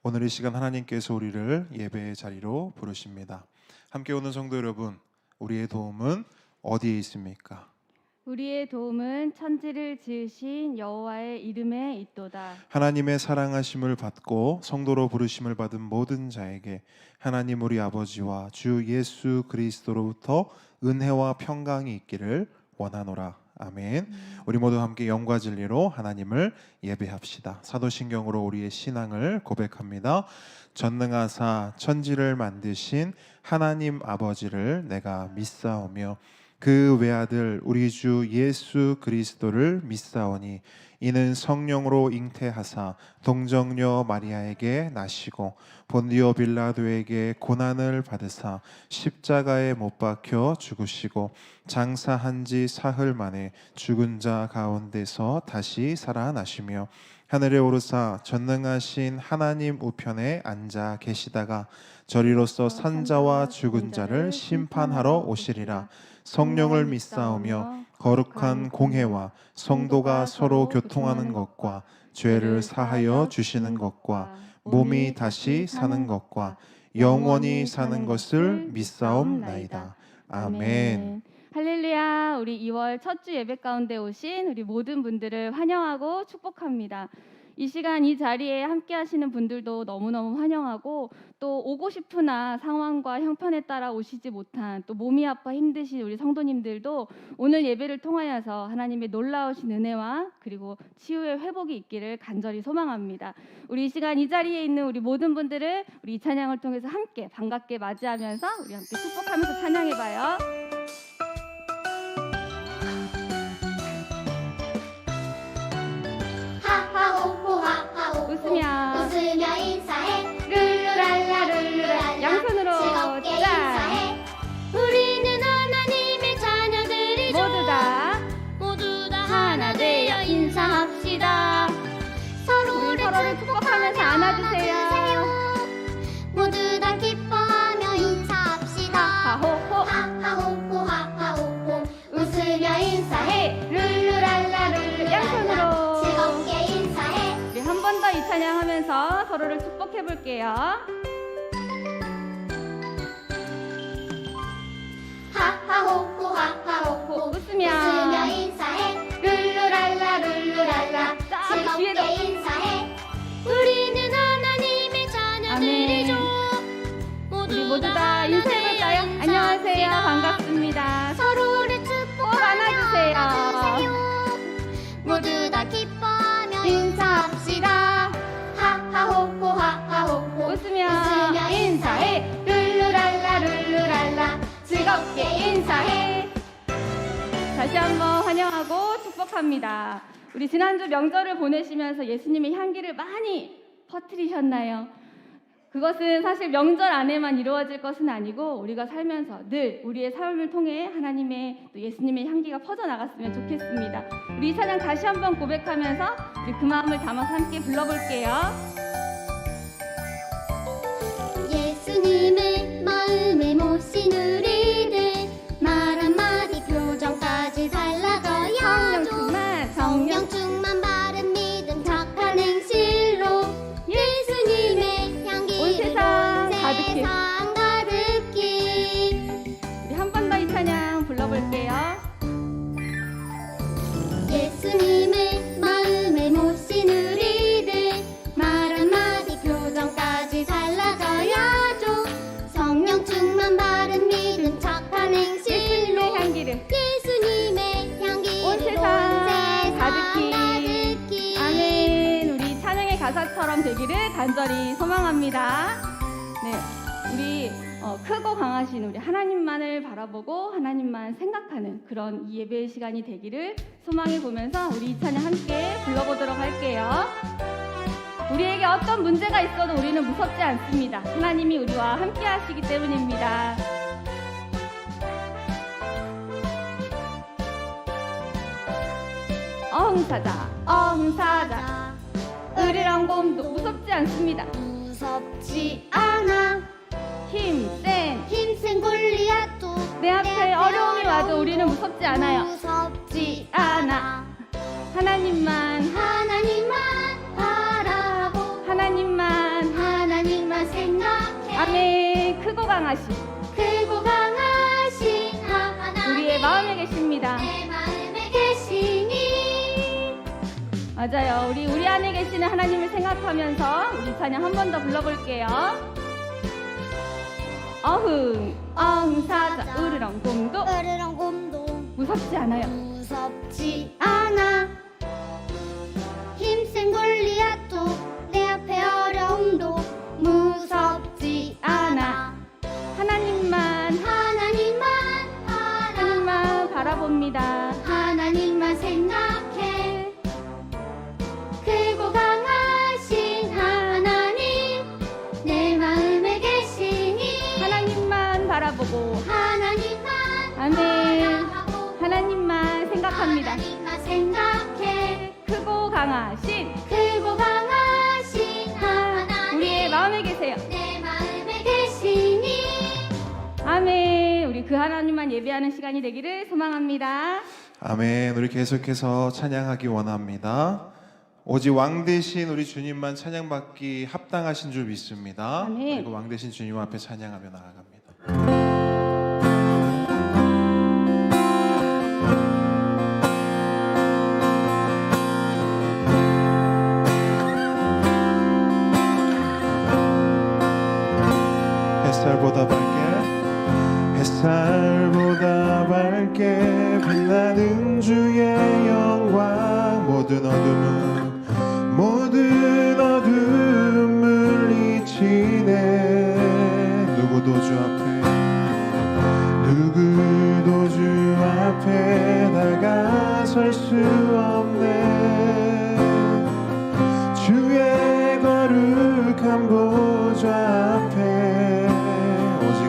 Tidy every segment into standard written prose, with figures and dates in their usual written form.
오늘 이 시간 하나님께서 우리를 예배의 자리로 부르십니다. 함께 오는 성도 여러분, 우리의 도움은 어디에 있습니까? 우리의 도움은 천지를 지으신 여호와의 이름에 있도다. 하나님의 사랑하심을 받고 성도로 부르심을 받은 모든 자에게 하나님 우리 아버지와 주 예수 그리스도로부터 은혜와 평강이 있기를 원하노라. 아멘. 우리 모두 함께 영과 진리로 하나님을 예배합시다. 사도신경으로 우리의 신앙을 고백합니다. 전능하사 천지를 만드신 하나님 아버지를 내가 믿사오며 그 외아들 우리 주 예수 그리스도를 믿사오니 이는 성령으로 잉태하사 동정녀 마리아에게 나시고 본디오 빌라도에게 고난을 받으사 십자가에 못 박혀 죽으시고 장사한 지 사흘 만에 죽은 자 가운데서 다시 살아나시며 하늘에 오르사 전능하신 하나님 우편에 앉아 계시다가 저리로서 산자와 죽은 자를 심판하러 오시리라. 성령을 믿사오며 거룩한 공회와 성도가 서로 교통하는 것과 죄를 사하여 주시는 것과 몸이 다시 사는 것과 영원히 사는 것을 믿사옵나이다. 아멘. 할렐루야. 우리 2월 첫 주 예배 가운데 오신 우리 모든 분들을 환영하고 축복합니다. 이 시간 이 자리에 함께 하시는 분들도 너무너무 환영하고, 또 오고 싶으나 상황과 형편에 따라 오시지 못한, 또 몸이 아파 힘드신 우리 성도님들도 오늘 예배를 통하여서 하나님의 놀라우신 은혜와 그리고 치유의 회복이 있기를 간절히 소망합니다. 우리 이 시간 이 자리에 있는 우리 모든 분들을 우리 이 찬양을 통해서 함께 반갑게 맞이하면서 우리 함께 축복하면서 찬양해봐요. 웃으며 인사해 룰루랄라 룰루랄라 양손으로 즐겁게 짠! 인사해. 우리는 하나님의 자녀들이죠. 모두 다 하나 되어 인사합시다. 우리 서로를 축복하면서 안아주세요. 모두 다 기뻐하며 인사합시다. 하호호. 하하호호 하하호호 웃으며 인사해 룰루랄라 룰루랄라 양손으로. 즐겁게 인사해. 우리 한 번 더 이 찬양하면서 서로를 축복해 볼게요. 하하호호 하하호호 웃으며. 인사해 룰루랄라 룰루랄라 자, 뒤에도. 즐겁게 인사해. 우리는 하나님의 자녀들이죠. 우리 모두 다 인사해볼까요? 안녕하세요. 반갑습니다. 서로를 축복하며 안아주세요. 모두 다 기뻐하며 인사합시다. 하하호호 하하호호 웃으며 인사해 룰루랄라 룰루랄라 즐겁게 인사해. 다시 한번 환영하고 축복합니다. 우리 지난주 명절을 보내시면서 예수님의 향기를 많이 퍼뜨리셨나요? 그것은 사실 명절 안에만 이루어질 것은 아니고 우리가 살면서 늘 우리의 삶을 통해 하나님의 또 예수님의 향기가 퍼져나갔으면 좋겠습니다. 우리 이 찬양 다시 한번 고백하면서 우리 그 마음을 담아서 함께 불러볼게요. 예수님의 마음에 모신 우리들 말 한마디 표정까지 달라져야죠. 성령 충만 바른 믿음 착한 행실로 예수님의 향기 온 세상 가득히. 우리 한 번 더 이 찬양 불러볼게요. 예수님의 마음에 모신 우리들 말 한마디 표정까지 달라져야죠. 성령 충만 바른 믿음 착한 행실로 예수님의 향기를 예수님의 향기를 온 세상 가득히. 아멘. 우리 찬양의 가사처럼 되기를 간절히 소망합니다. 네, 우리 크고 강하신 우리 하나님만을 바라보고 하나님만 생각하는 그런 이 예배의 시간이 되기를 소망해 보면서 우리 이 찬양 함께 불러보도록 할게요. 우리에게 어떤 문제가 있어도 우리는 무섭지 않습니다. 하나님이 우리와 함께 하시기 때문입니다. 어흥사자 어흥사자 으리랑 곰도 무섭지 않습니다. 무섭지 않아 힘센 골리앗도 내 앞에 어려움이 와도 우리는 무섭지 않아요. 무섭지 않아. 하나님만 하나님만 바라보 하나님만 크고 강하신 크고 강하신 하나님 우리의 마음에 계십니다. 내 마음에 계시니 맞아요. 우리 안에 계시는 하나님을 생각하면서 우리 찬양 한 번 더 불러볼게요. 어흥사자 으르렁곰도 으르렁곰도 무섭지 않아요. 무섭지 않아 힘센 골리앗도 내 앞에 어려움도 무섭지 않아 하나님만 하나님만 바라봅니다. 하나님만 생각해 크고 강하신 하나님 내 마음에 계시니 하나님만 바라보고 하나님만 아멘. 바라보고 하나님만 생각합니다. 하나님만 생각해 크고 강하신 크고 강하신 하나님 우리의 마음에 계세요. 내 마음에 계시니 아멘. 우리 그 하나님만 예배하는 시간이 되기를 소망합니다. 아멘. 우리 계속해서 찬양하기 원합니다. 오직 왕 대신 우리 주님만 찬양받기 합당하신 줄 믿습니다. 아멘. 그리고 왕 대신 주님 앞에 찬양하며 나아갑니다. 햇살보다 밝게 빛나는 주의 영광 모든 어둠을 이치네 누구도 주 앞에 다가설 수 없네 주의 거룩한 보좌 앞에 오직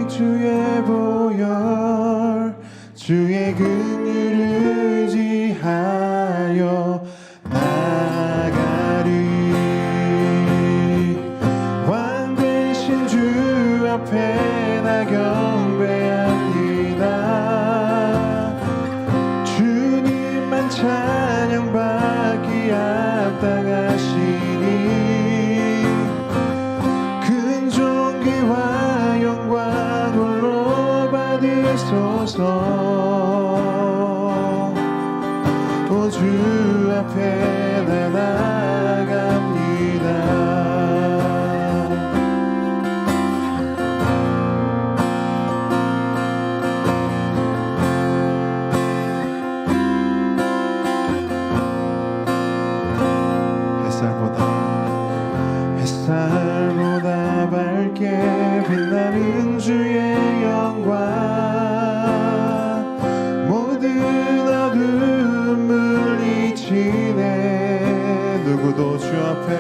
주의 보혈 주의 긍휼을 의지하여 나가리 왕 대신 주 앞에 나 경배합니다 주님만 찬양받기 합당하시니 큰 존귀와 영광 홀로 받으소서 오 주 앞에 나 나아갑니다 햇살보다 밝게 빛나는 주의 영광 모든 어둠을 이치네 누구도 주 앞에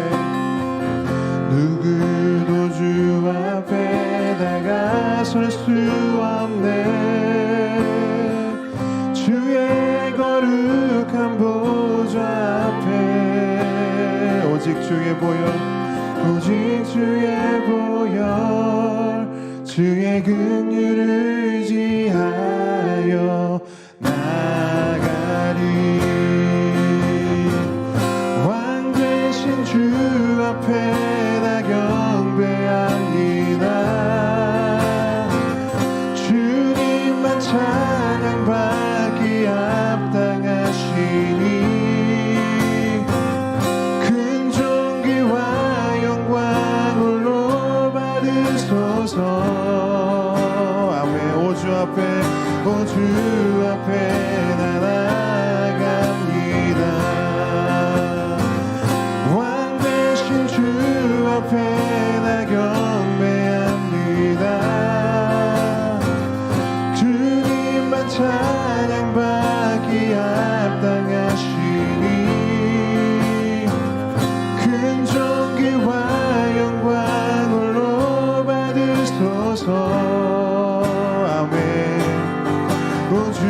다가설 수 없네 주의 거룩한 보좌 앞에 오직 주의 보혈 주의 긍휼을 의지하여 나가리 왕 대신 주 앞에 나 경배합니다 주님만 찬양받기 합당하시니 큰 존귀와 영광 홀로 받으소서 아멘 오 주 앞에 나 나아갑니다 왕 대신 주 앞에 나 경배합니다 주님만 찬양받기 합당하시니 큰 존귀와 영광 홀로 받으소서 아멘 오 주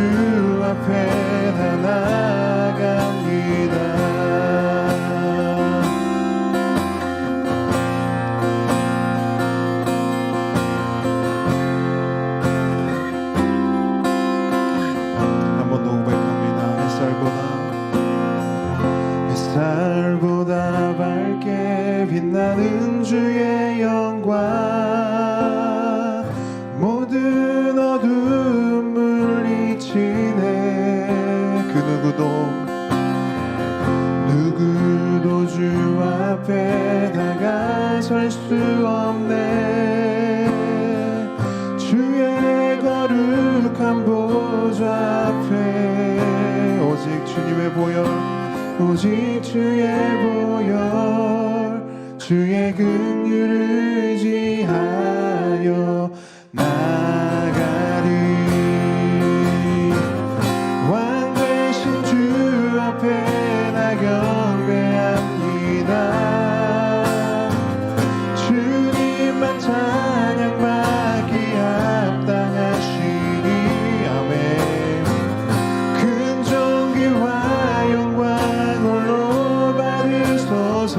앞에 나 나아갑니다 한 번 더 고백합니다 햇살보다 밝게 빛나는 주의 영광 모든 어둠 물리치네. 그 누구도 주 앞에 다가설 수 없네. 주의 거룩한 보좌 앞에 오직 주님의 보혈, 오직 주의 보혈, 주의 긍휼을 의지하여 나가리. 왕 되신 주 앞에 나 경배합니다. 주님만 찬양받기 합당하시니. 아멘. 큰 존귀와 영광 홀로 받으소서.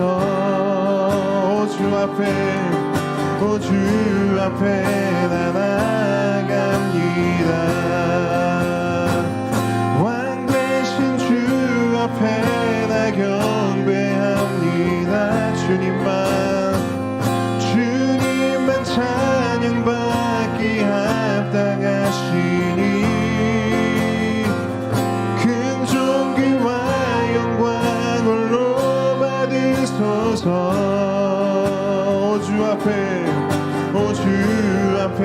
오 주 앞에 나 나갑니다. 왕 되신 주 앞에 나 경배합니다. 주님만 찬양받기 합당하시니. 큰 존귀와 영광 홀로 받으소서. 오 주 앞에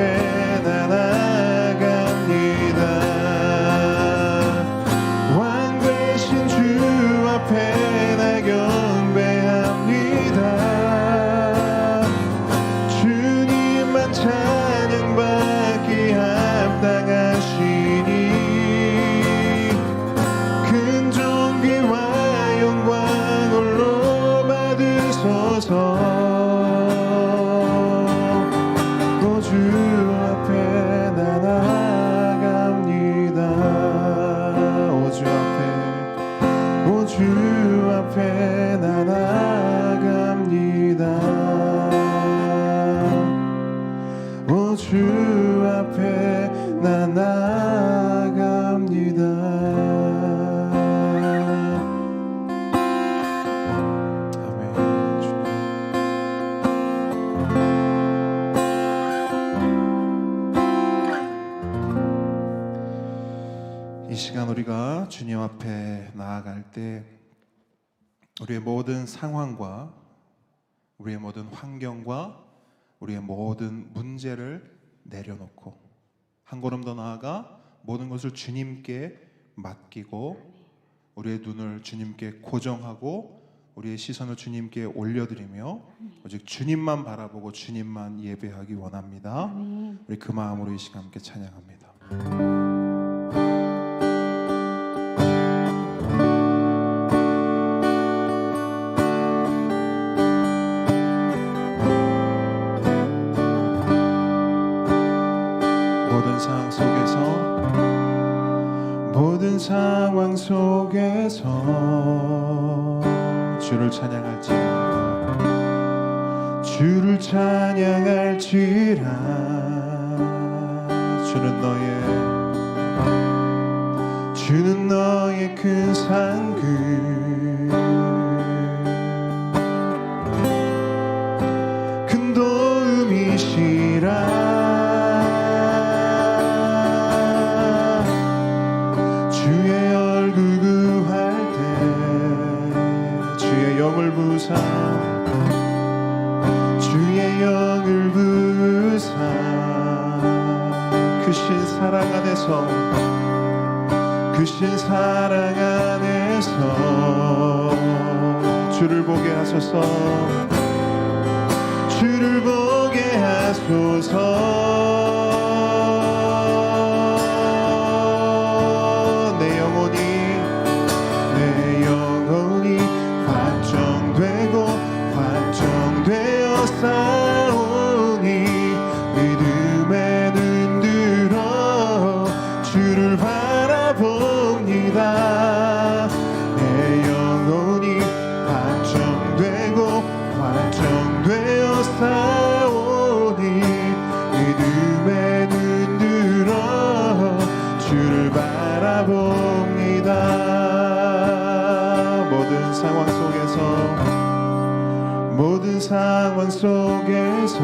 나 나갑니다. 왕 되신 주 앞에 나 경배합니다. 주님만 찬양받기 합당하시니. 큰 존귀와 영광 홀로 받으소서. 주 앞에 나 나갑니다. 오 주 앞에 나 나갑니다. 오 주 앞에 나 나갑니다. 이 시간 우리가 주님 앞에 나아갈 때 우리의 모든 상황과 우리의 모든 환경과 우리의 모든 문제를 내려놓고 한 걸음 더 나아가 모든 것을 주님께 맡기고 우리의 눈을 주님께 고정하고 우리의 시선을 주님께 올려드리며 오직 주님만 바라보고 주님만 예배하기 원합니다. 우리 그 마음으로 이 시간 함께 찬양합니다. 모든 상황 속에서 주를 찬양할지라. 주는 너의 큰 상급, 큰 도움이시라. 주의 얼굴 구할 때 주의 영을 부사, 주의 영을 부사. 크신 사랑 안에서, 크신 사랑 안에서 주를 보게 하소서. 주를 보게 하소서. 내 영혼이 확정되고 확정되어 싸우니 믿음에 눈 들어 주를 바라봅니다. 내 영혼이 확정되고 확정되어 싸우니 믿음에 모든 상황 속에서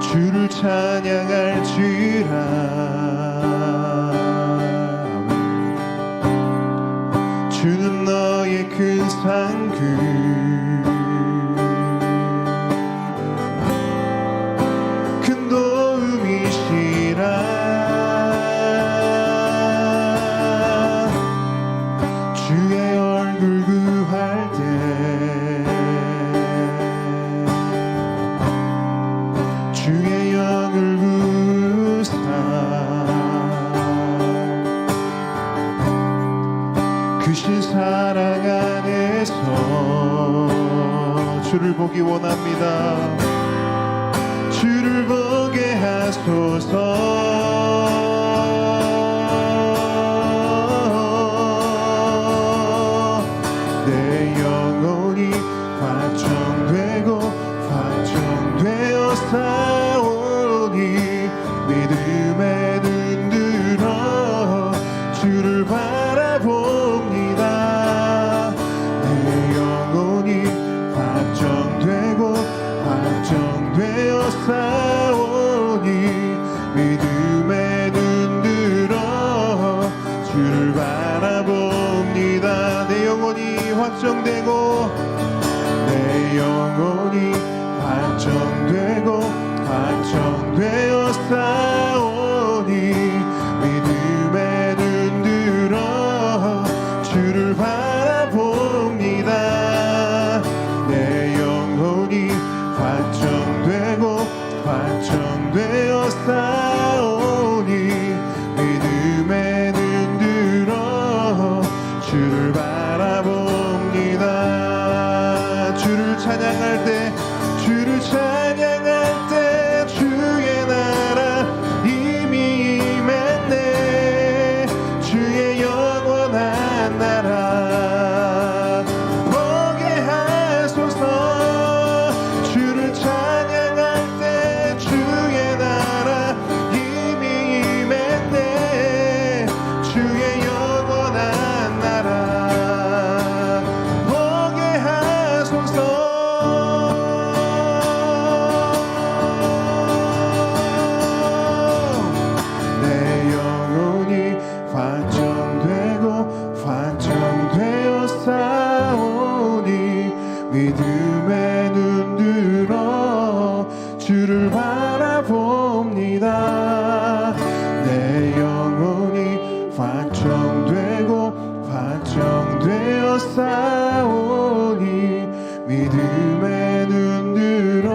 주를 찬양할지라. 주는 너의 큰 상급, 큰 도움이시라. 주의 얼굴 구할 때 주의 영을 구사 크신 사랑 안에서 주를 보기 원합니다. 주를 보게 하소서. 내 영혼이 확정되고 확정되어 싸우니 믿음에 눈 들어 주를 바라봅니다. 내 영혼이 확정되고 확정되어 싸우니 믿음에 눈 들어 주를 바라봅니다. 내 영혼이 확정되고 내 영혼이 확정되고 확정되어 싸우니 믿음에 눈 들어 주를 바라봅니다. 내 영혼이 확정되고 확정되어 싸우니 믿음에 눈 들어 주를 바라봅니다. 주를 찬양할 때 주를 찬양할 때 주의 나라 이미 임했네. 주의 영원한 나라 보게 하소서. 주를 찬양할 때 주의 나라 이미 임했네. 주의 영원한 나라 보게 하소서. 내 영혼이 확정되고 확정되어 싸우니 믿음에 눈 들어 주를 바라봅니다. 내 영혼이 확정되고 확정되어 싸우니 믿음에 눈 들어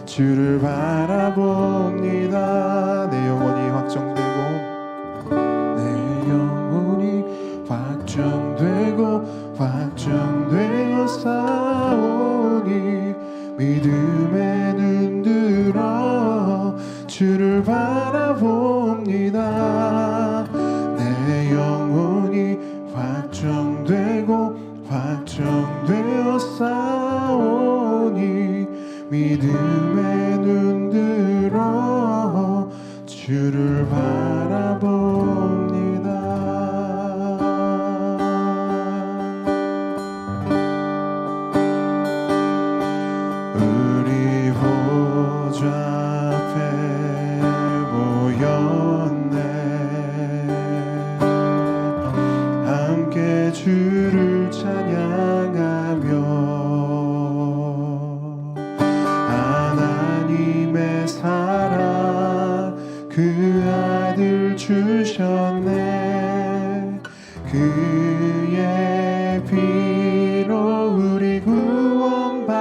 주를 바라봅니다. 내 영혼이 확정되고 내 영혼이 확정되고 확정되어 싸우니 믿음에 눈 들어 주를 바라봅니다. 내 영혼이 확정되고 확정되어 싸우니 믿음에 눈 들어 주를 바라봅니다. 우리 보좌 앞에 모였네. 함께 주를 찬양하며 하나님의 사랑 그 아들 주셨네. 그의 피로 우리 구원받았네.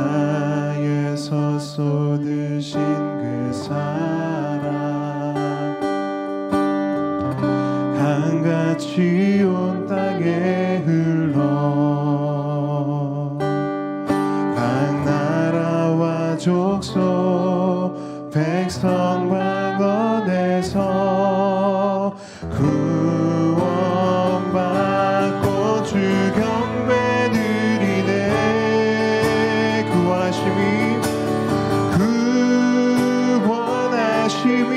십자가에서 쏟으신 그 사랑 강같이 온 땅에 흘러 각 나라와 족속 백성 방언에서 구원받고 주 경배 드리네. 구원하심이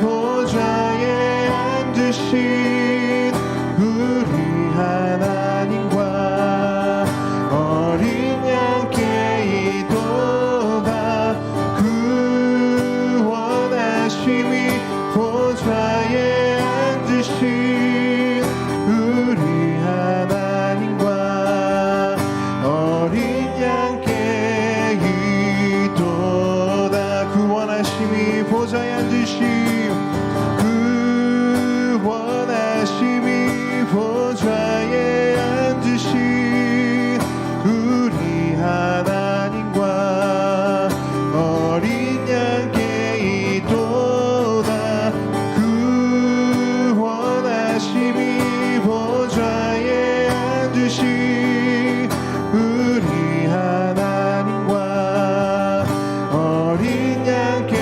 보좌 보좌에 앉으신 우리 하나님과 어린 양께 이도다 구원하심이 보좌에 앉으신 우리 하나님과 어린 양께 이도다 구원하심이 보좌에 앉으심 구원하심이 보좌에 앉으신 우리 하나님과 어린 양께 이도다 구원하심이 보좌에 앉으신 우리 하나님과 어린 양께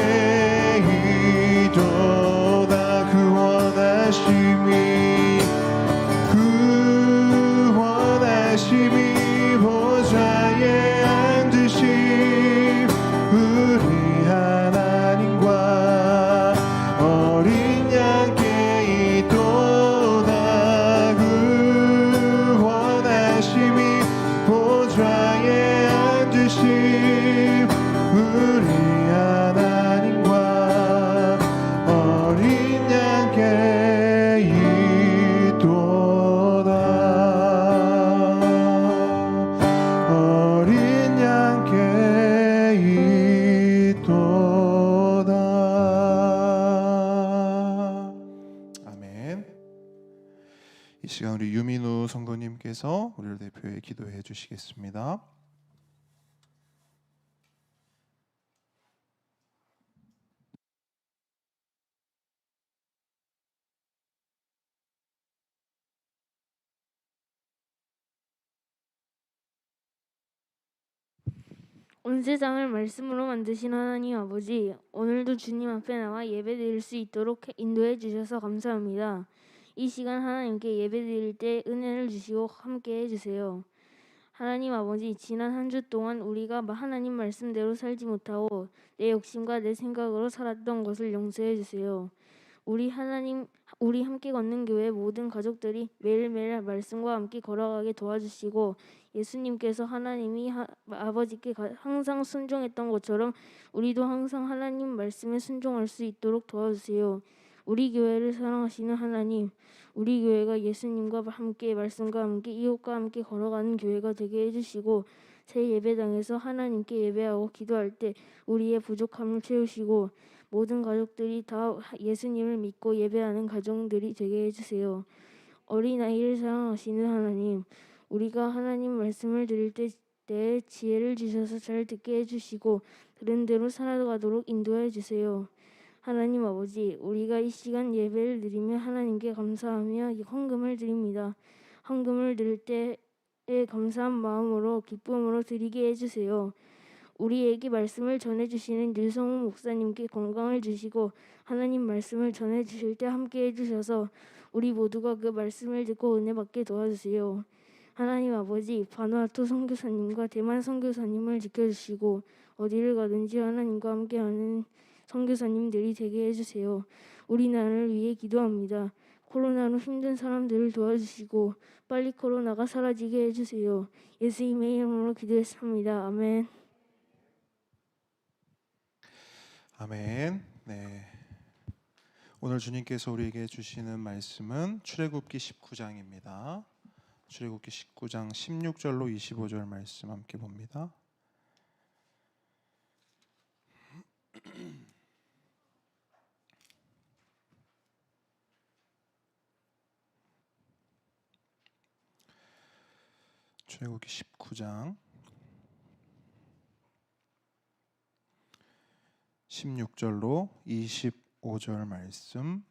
이도다 구원하심이 보좌에 앉으신 우리 하나님과 어린 양께 이도다 구원하심이 보좌에 앉으신 우리 하나님과 어린 양께 이도다 어린 양께 이도다. 아멘. 이 시간 우리 유민우 성도님께서 우리를 대표해 기도해 주시겠습니다. 온 세상을 말씀으로 만드신 하나님 아버지, 오늘도 주님 앞에 나와 예배드릴 수 있도록 인도해 주셔서 감사합니다. 이 시간 하나님께 예배드릴 때 은혜를 주시고 함께해 주세요. 하나님 아버지, 지난 한 주 동안 우리가 하나님 말씀대로 살지 못하고 내 욕심과 내 생각으로 살았던 것을 용서해 주세요. 우리 함께 걷는 교회 모든 가족들이 매일매일 말씀과 함께 걸어가게 도와주시고, 예수님께서 하나님이 아버지께 항상 순종했던 것처럼 우리도 항상 하나님 말씀에 순종할 수 있도록 도와주세요. 우리 교회를 사랑하시는 하나님, 우리 교회가 예수님과 함께 말씀과 함께 이웃과 함께 걸어가는 교회가 되게 해주시고, 새 예배당에서 하나님께 예배하고 기도할 때 우리의 부족함을 채우시고, 모든 가족들이 다 예수님을 믿고 예배하는 가정들이 되게 해주세요. 어린아이를 사랑하시는 하나님, 우리가 하나님 말씀을 들을 때 지혜를 주셔서 잘 듣게 해주시고 들은 대로 살아가도록 인도해 주세요. 하나님 아버지, 우리가 이 시간 예배를 드리며 하나님께 감사하며 헌금을 드립니다. 헌금을 드릴 때에 감사한 마음으로 기쁨으로 드리게 해주세요. 우리에게 말씀을 전해주시는 유성우 목사님께 건강을 주시고 하나님 말씀을 전해주실 때 함께 해주셔서 우리 모두가 그 말씀을 듣고 은혜 받게 도와주세요. 하나님 아버지, 바누아투 선교사님과 대만 선교사님을 지켜주시고 어디를 가든지 하나님과 함께하는 선교사님들이 되게 해주세요. 우리나라를 위해 기도합니다. 코로나로 힘든 사람들을 도와주시고 빨리 코로나가 사라지게 해주세요. 예수님의 이름으로 기도했습니다. 아멘. 아멘. 네. 오늘 주님께서 우리에게 주시는 말씀은 출애굽기 19장입니다. 출애굽기 19장 16절로 25절 말씀 함께 봅니다. 출애굽기 19장 16절로 25절 말씀.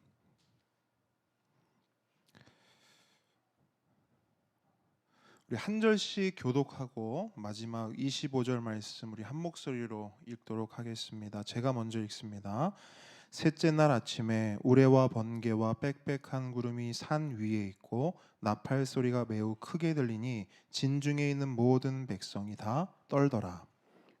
우리 한 절씩 교독하고 마지막 25절 말씀 우리 한 목소리로 읽도록 하겠습니다. 제가 먼저 읽습니다. 셋째 날 아침에 우레와 번개와 빽빽한 구름이 산 위에 있고 나팔 소리가 매우 크게 들리니 진중에 있는 모든 백성이 다 떨더라.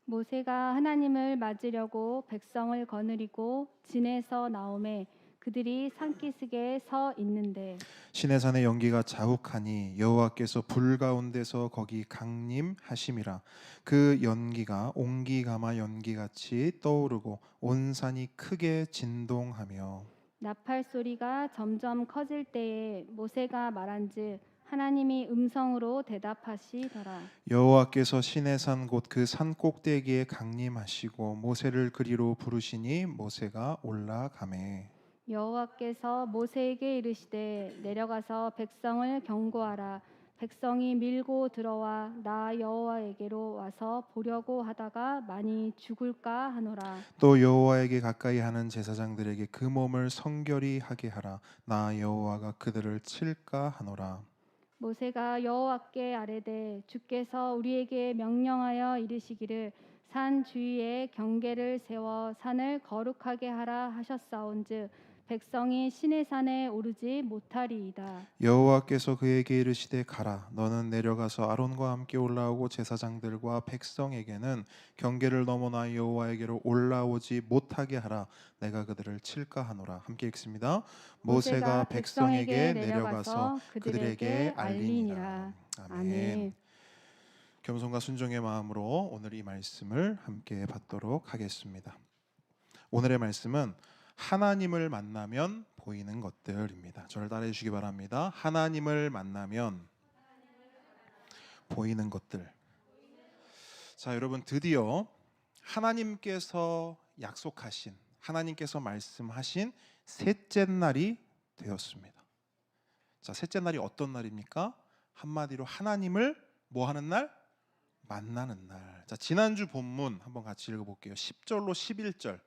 모세가 하나님을 맞으려고 백성을 거느리고 진에서 나오매 그들이 산기슭에 서 있는데 시내산의 연기가 자욱하니 여호와께서 불 가운데서 거기 강림하심이라. 그 연기가 옹기가마 연기같이 떠오르고 온 산이 크게 진동하며 나팔 소리가 점점 커질 때에 모세가 말한즉 하나님이 음성으로 대답하시더라. 여호와께서 시내산 곧 그 산 꼭대기에 강림하시고 모세를 그리로 부르시니 모세가 올라가매. 여호와께서 모세에게 이르시되 내려가서 백성을 경고하라. 백성이 밀고 들어와 나 여호와에게로 와서 보려고 하다가 많이 죽을까 하노라. 또 여호와에게 가까이 하는 제사장들에게 그 몸을 성결히 하게 하라. 나 여호와가 그들을 칠까 하노라. 모세가 여호와께 아뢰되 주께서 우리에게 명령하여 이르시기를 산 주위에 경계를 세워 산을 거룩하게 하라 하셨사온즉 백성이 시내산에 오르지 못하리이다. 여호와께서 그에게 이르시되 가라. 너는 내려가서 아론과 함께 올라오고 제사장들과 백성에게는 경계를 넘어 나 여호와에게로 올라오지 못하게 하라. 내가 그들을 칠까 하노라. 함께 읽습니다. 모세가 백성에게 내려가서 그들에게 알리니라. 아멘. 겸손과 순종의 마음으로 오늘 이 말씀을 함께 받도록 하겠습니다. 오늘의 말씀은 하나님을 만나면 보이는 것들입니다. 저를 따라해 주시기 바랍니다. 하나님을 만나면 보이는 것들. 자, 여러분 드디어 하나님께서 약속하신, 하나님께서 말씀하신 셋째 날이 되었습니다. 자, 셋째 날이 어떤 날입니까? 한마디로 하나님을 뭐 하는 날? 만나는 날. 자, 지난주 본문 한번 같이 읽어볼게요. 10절로 11절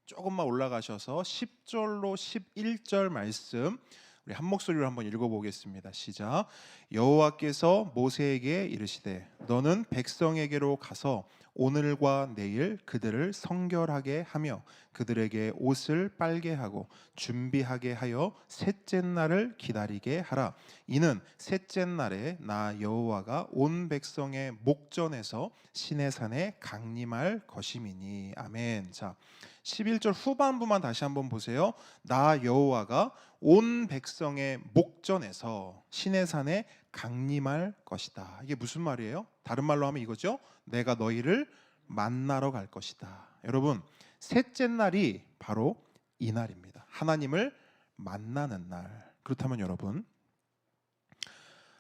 조금만 올라가셔서 10절로 11절 말씀 우리 한 목소리로 한번 읽어보겠습니다. 시작. 여호와께서 모세에게 이르시되 너는 백성에게로 가서 오늘과 내일 그들을 성결하게 하며 그들에게 옷을 빨게 하고 준비하게 하여 셋째 날을 기다리게 하라. 이는 셋째 날에 나 여호와가 온 백성의 목전에서 시내산에 강림할 것임이니. 아멘. 자, 11절 후반부만 다시 한번 보세요. 나 여호와가 온 백성의 목전에서 시내산에 강림할 것이다. 이게 무슨 말이에요? 다른 말로 하면 이거죠. 내가 너희를 만나러 갈 것이다. 여러분, 셋째 날이 바로 이 날입니다. 하나님을 만나는 날. 그렇다면 여러분,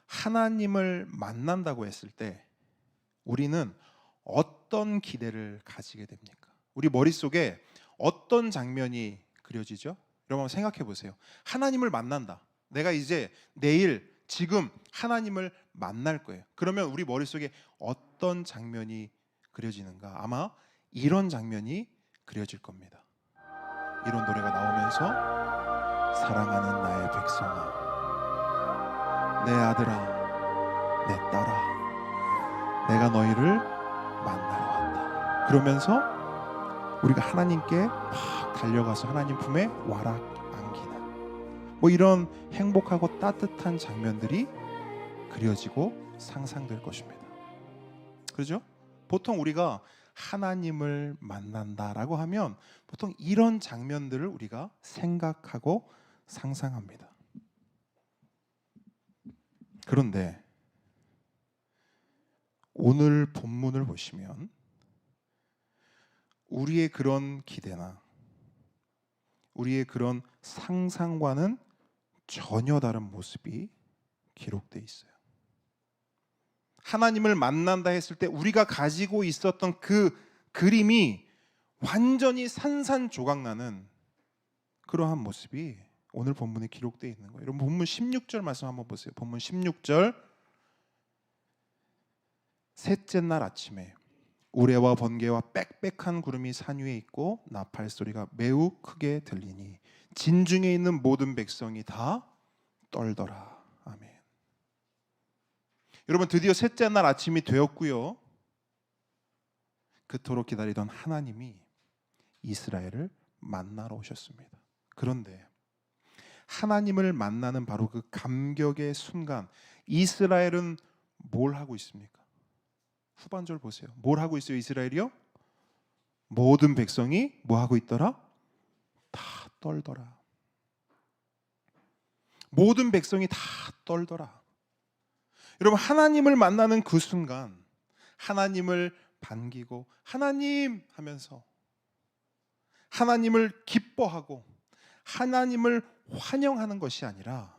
하나님을 만난다고 했을 때 우리는 어떤 기대를 가지게 됩니까? 우리 머릿속에 어떤 장면이 그려지죠? 여러분 생각해 보세요. 하나님을 만난다. 내가 이제 내일 지금 하나님을 만날 거예요. 그러면 우리 머릿속에 어떤 장면이 그려지는가? 아마 이런 장면이 그려질 겁니다. 이런 노래가 나오면서 사랑하는 나의 백성아, 내 아들아, 내 딸아, 내가 너희를 만나러 왔다. 그러면서 우리가 하나님께 막 달려가서 하나님 품에 와락 안기는 뭐 이런 행복하고 따뜻한 장면들이 그려지고 상상될 것입니다. 그렇죠? 보통 우리가 하나님을 만난다라고 하면 보통 이런 장면들을 우리가 생각하고 상상합니다. 그런데 오늘 본문을 보시면 우리의 그런 기대나 우리의 그런 상상과는 전혀 다른 모습이 기록되어 있어요. 하나님을 만난다 했을 때 우리가 가지고 있었던 그 그림이 완전히 산산조각나는 그러한 모습이 오늘 본문에 기록되어 있는 거예요. 여러분 본문 16절 말씀 한번 보세요. 본문 16절 셋째 날 아침에 우레와 번개와 빽빽한 구름이 산 위에 있고 나팔 소리가 매우 크게 들리니 진중에 있는 모든 백성이 다 떨더라. 아멘. 여러분 드디어 셋째 날 아침이 되었고요. 그토록 기다리던 하나님이 이스라엘을 만나러 오셨습니다. 그런데 하나님을 만나는 바로 그 감격의 순간 이스라엘은 뭘 하고 있습니까? 후반절 보세요. 뭘 하고 있어요? 이스라엘이요? 모든 백성이 뭐 하고 있더라? 다 떨더라. 모든 백성이 다 떨더라. 여러분, 하나님을 만나는 그 순간 하나님을 반기고 하나님 하면서 하나님을 기뻐하고 하나님을 환영하는 것이 아니라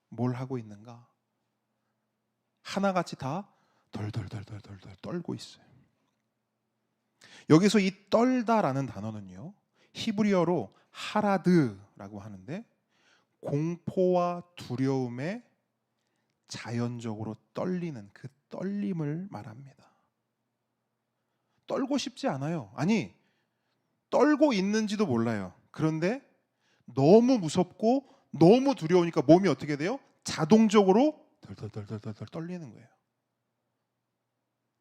뭘 하고 있는가? 하나같이 다 덜덜덜덜덜 떨고 있어요. 여기서 이 떨다라는 단어는요, 히브리어로 하라드라고 하는데 공포와 두려움에 자연적으로 떨리는 그 떨림을 말합니다. 떨고 싶지 않아요. 아니, 떨고 있는지도 몰라요. 그런데 너무 무섭고 너무 두려우니까 몸이 어떻게 돼요? 자동적으로 덜덜덜덜덜 떨리는 거예요.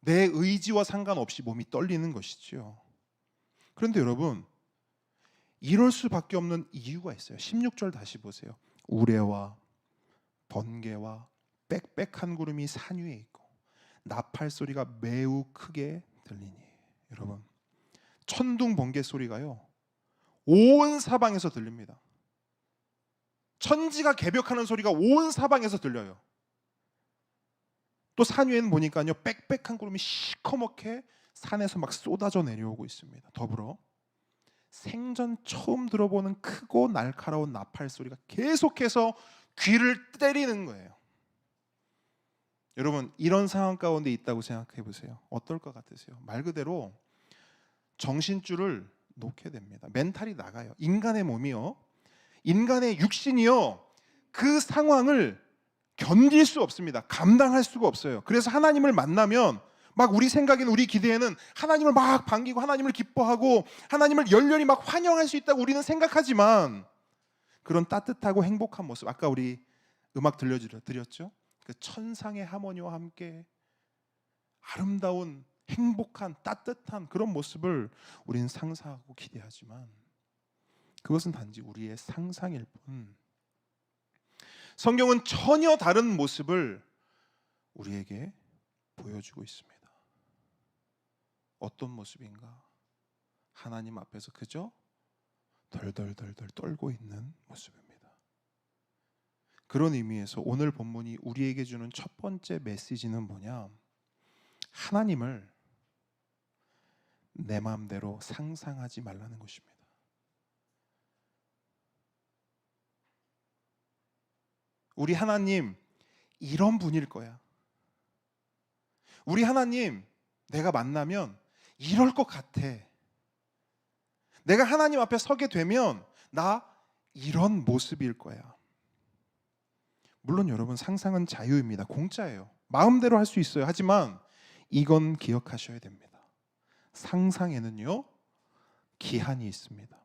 내 의지와 상관없이 몸이 떨리는 것이죠. 그런데 여러분, 이럴 수밖에 없는 이유가 있어요. 16절 다시 보세요. 우레와 번개와 빽빽한 구름이 산 위에 있고 나팔 소리가 매우 크게 들리니. 여러분, 천둥 번개 소리가요, 온 사방에서 들립니다. 천지가 개벽하는 소리가 온 사방에서 들려요. 또 산 위에는 보니까요, 빽빽한 구름이 시커멓게 산에서 막 쏟아져 내려오고 있습니다. 더불어 생전 처음 들어보는 크고 날카로운 나팔 소리가 계속해서 귀를 때리는 거예요. 여러분, 이런 상황 가운데 있다고 생각해 보세요. 어떨 것 같으세요? 말 그대로 정신줄을 놓게 됩니다. 멘탈이 나가요. 인간의 몸이요, 인간의 육신이요, 그 상황을 견딜 수 없습니다. 감당할 수가 없어요. 그래서 하나님을 만나면 막 우리 생각에는, 우리 기대에는 하나님을 막 반기고 하나님을 기뻐하고 하나님을 열렬히 막 환영할 수 있다고 우리는 생각하지만, 그런 따뜻하고 행복한 모습, 아까 우리 음악 들려드렸죠? 그 천상의 하모니와 함께 아름다운 행복한 따뜻한 그런 모습을 우리는 상상하고 기대하지만 그것은 단지 우리의 상상일 뿐, 성경은 전혀 다른 모습을 우리에게 보여주고 있습니다. 어떤 모습인가? 하나님 앞에서 그저 덜덜덜덜 떨고 있는 모습입니다. 그런 의미에서 오늘 본문이 우리에게 주는 첫 번째 메시지는 뭐냐? 하나님을 내 마음대로 상상하지 말라는 것입니다. 우리 하나님 이런 분일 거야. 우리 하나님 내가 만나면 이럴 것 같아. 내가 하나님 앞에 서게 되면 나 이런 모습일 거야. 물론 여러분, 상상은 자유입니다. 공짜예요. 마음대로 할 수 있어요. 하지만 이건 기억하셔야 됩니다. 상상에는요, 기한이 있습니다.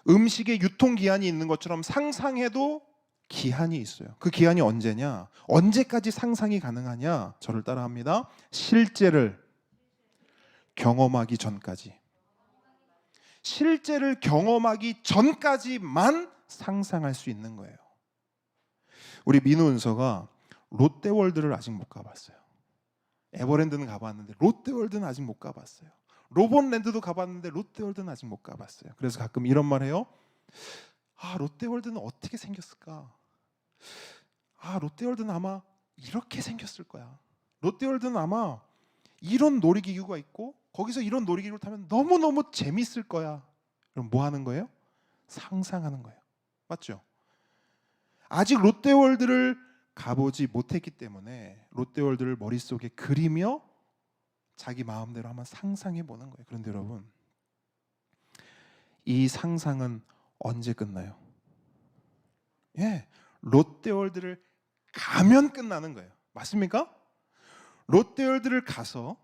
음식의 유통기한이 있는 것처럼 상상해도 기한이 있어요. 그 기한이 언제냐? 언제까지 상상이 가능하냐? 저를 따라합니다. 실제를 경험하기 전까지. 실제를 경험하기 전까지만 상상할 수 있는 거예요. 우리 민우 은서가 롯데월드를 아직 못 가봤어요. 에버랜드는 가봤는데 롯데월드는 아직 못 가봤어요. 로봇랜드도 가봤는데 롯데월드는 아직 못 가봤어요. 그래서 가끔 이런 말 해요. 아, 롯데월드는 어떻게 생겼을까? 아, 롯데월드는 아마 이렇게 생겼을 거야. 롯데월드는 아마 이런 놀이기구가 있고 거기서 이런 놀이기구를 타면 너무너무 재밌을 거야. 그럼 뭐 하는 거예요? 상상하는 거예요. 맞죠? 아직 롯데월드를 가보지 못했기 때문에 롯데월드를 머릿속에 그리며 자기 마음대로 한번 상상해 보는 거예요. 그런데 여러분, 이 상상은 언제 끝나요? 예, 롯데월드를 가면 끝나는 거예요. 맞습니까? 롯데월드를 가서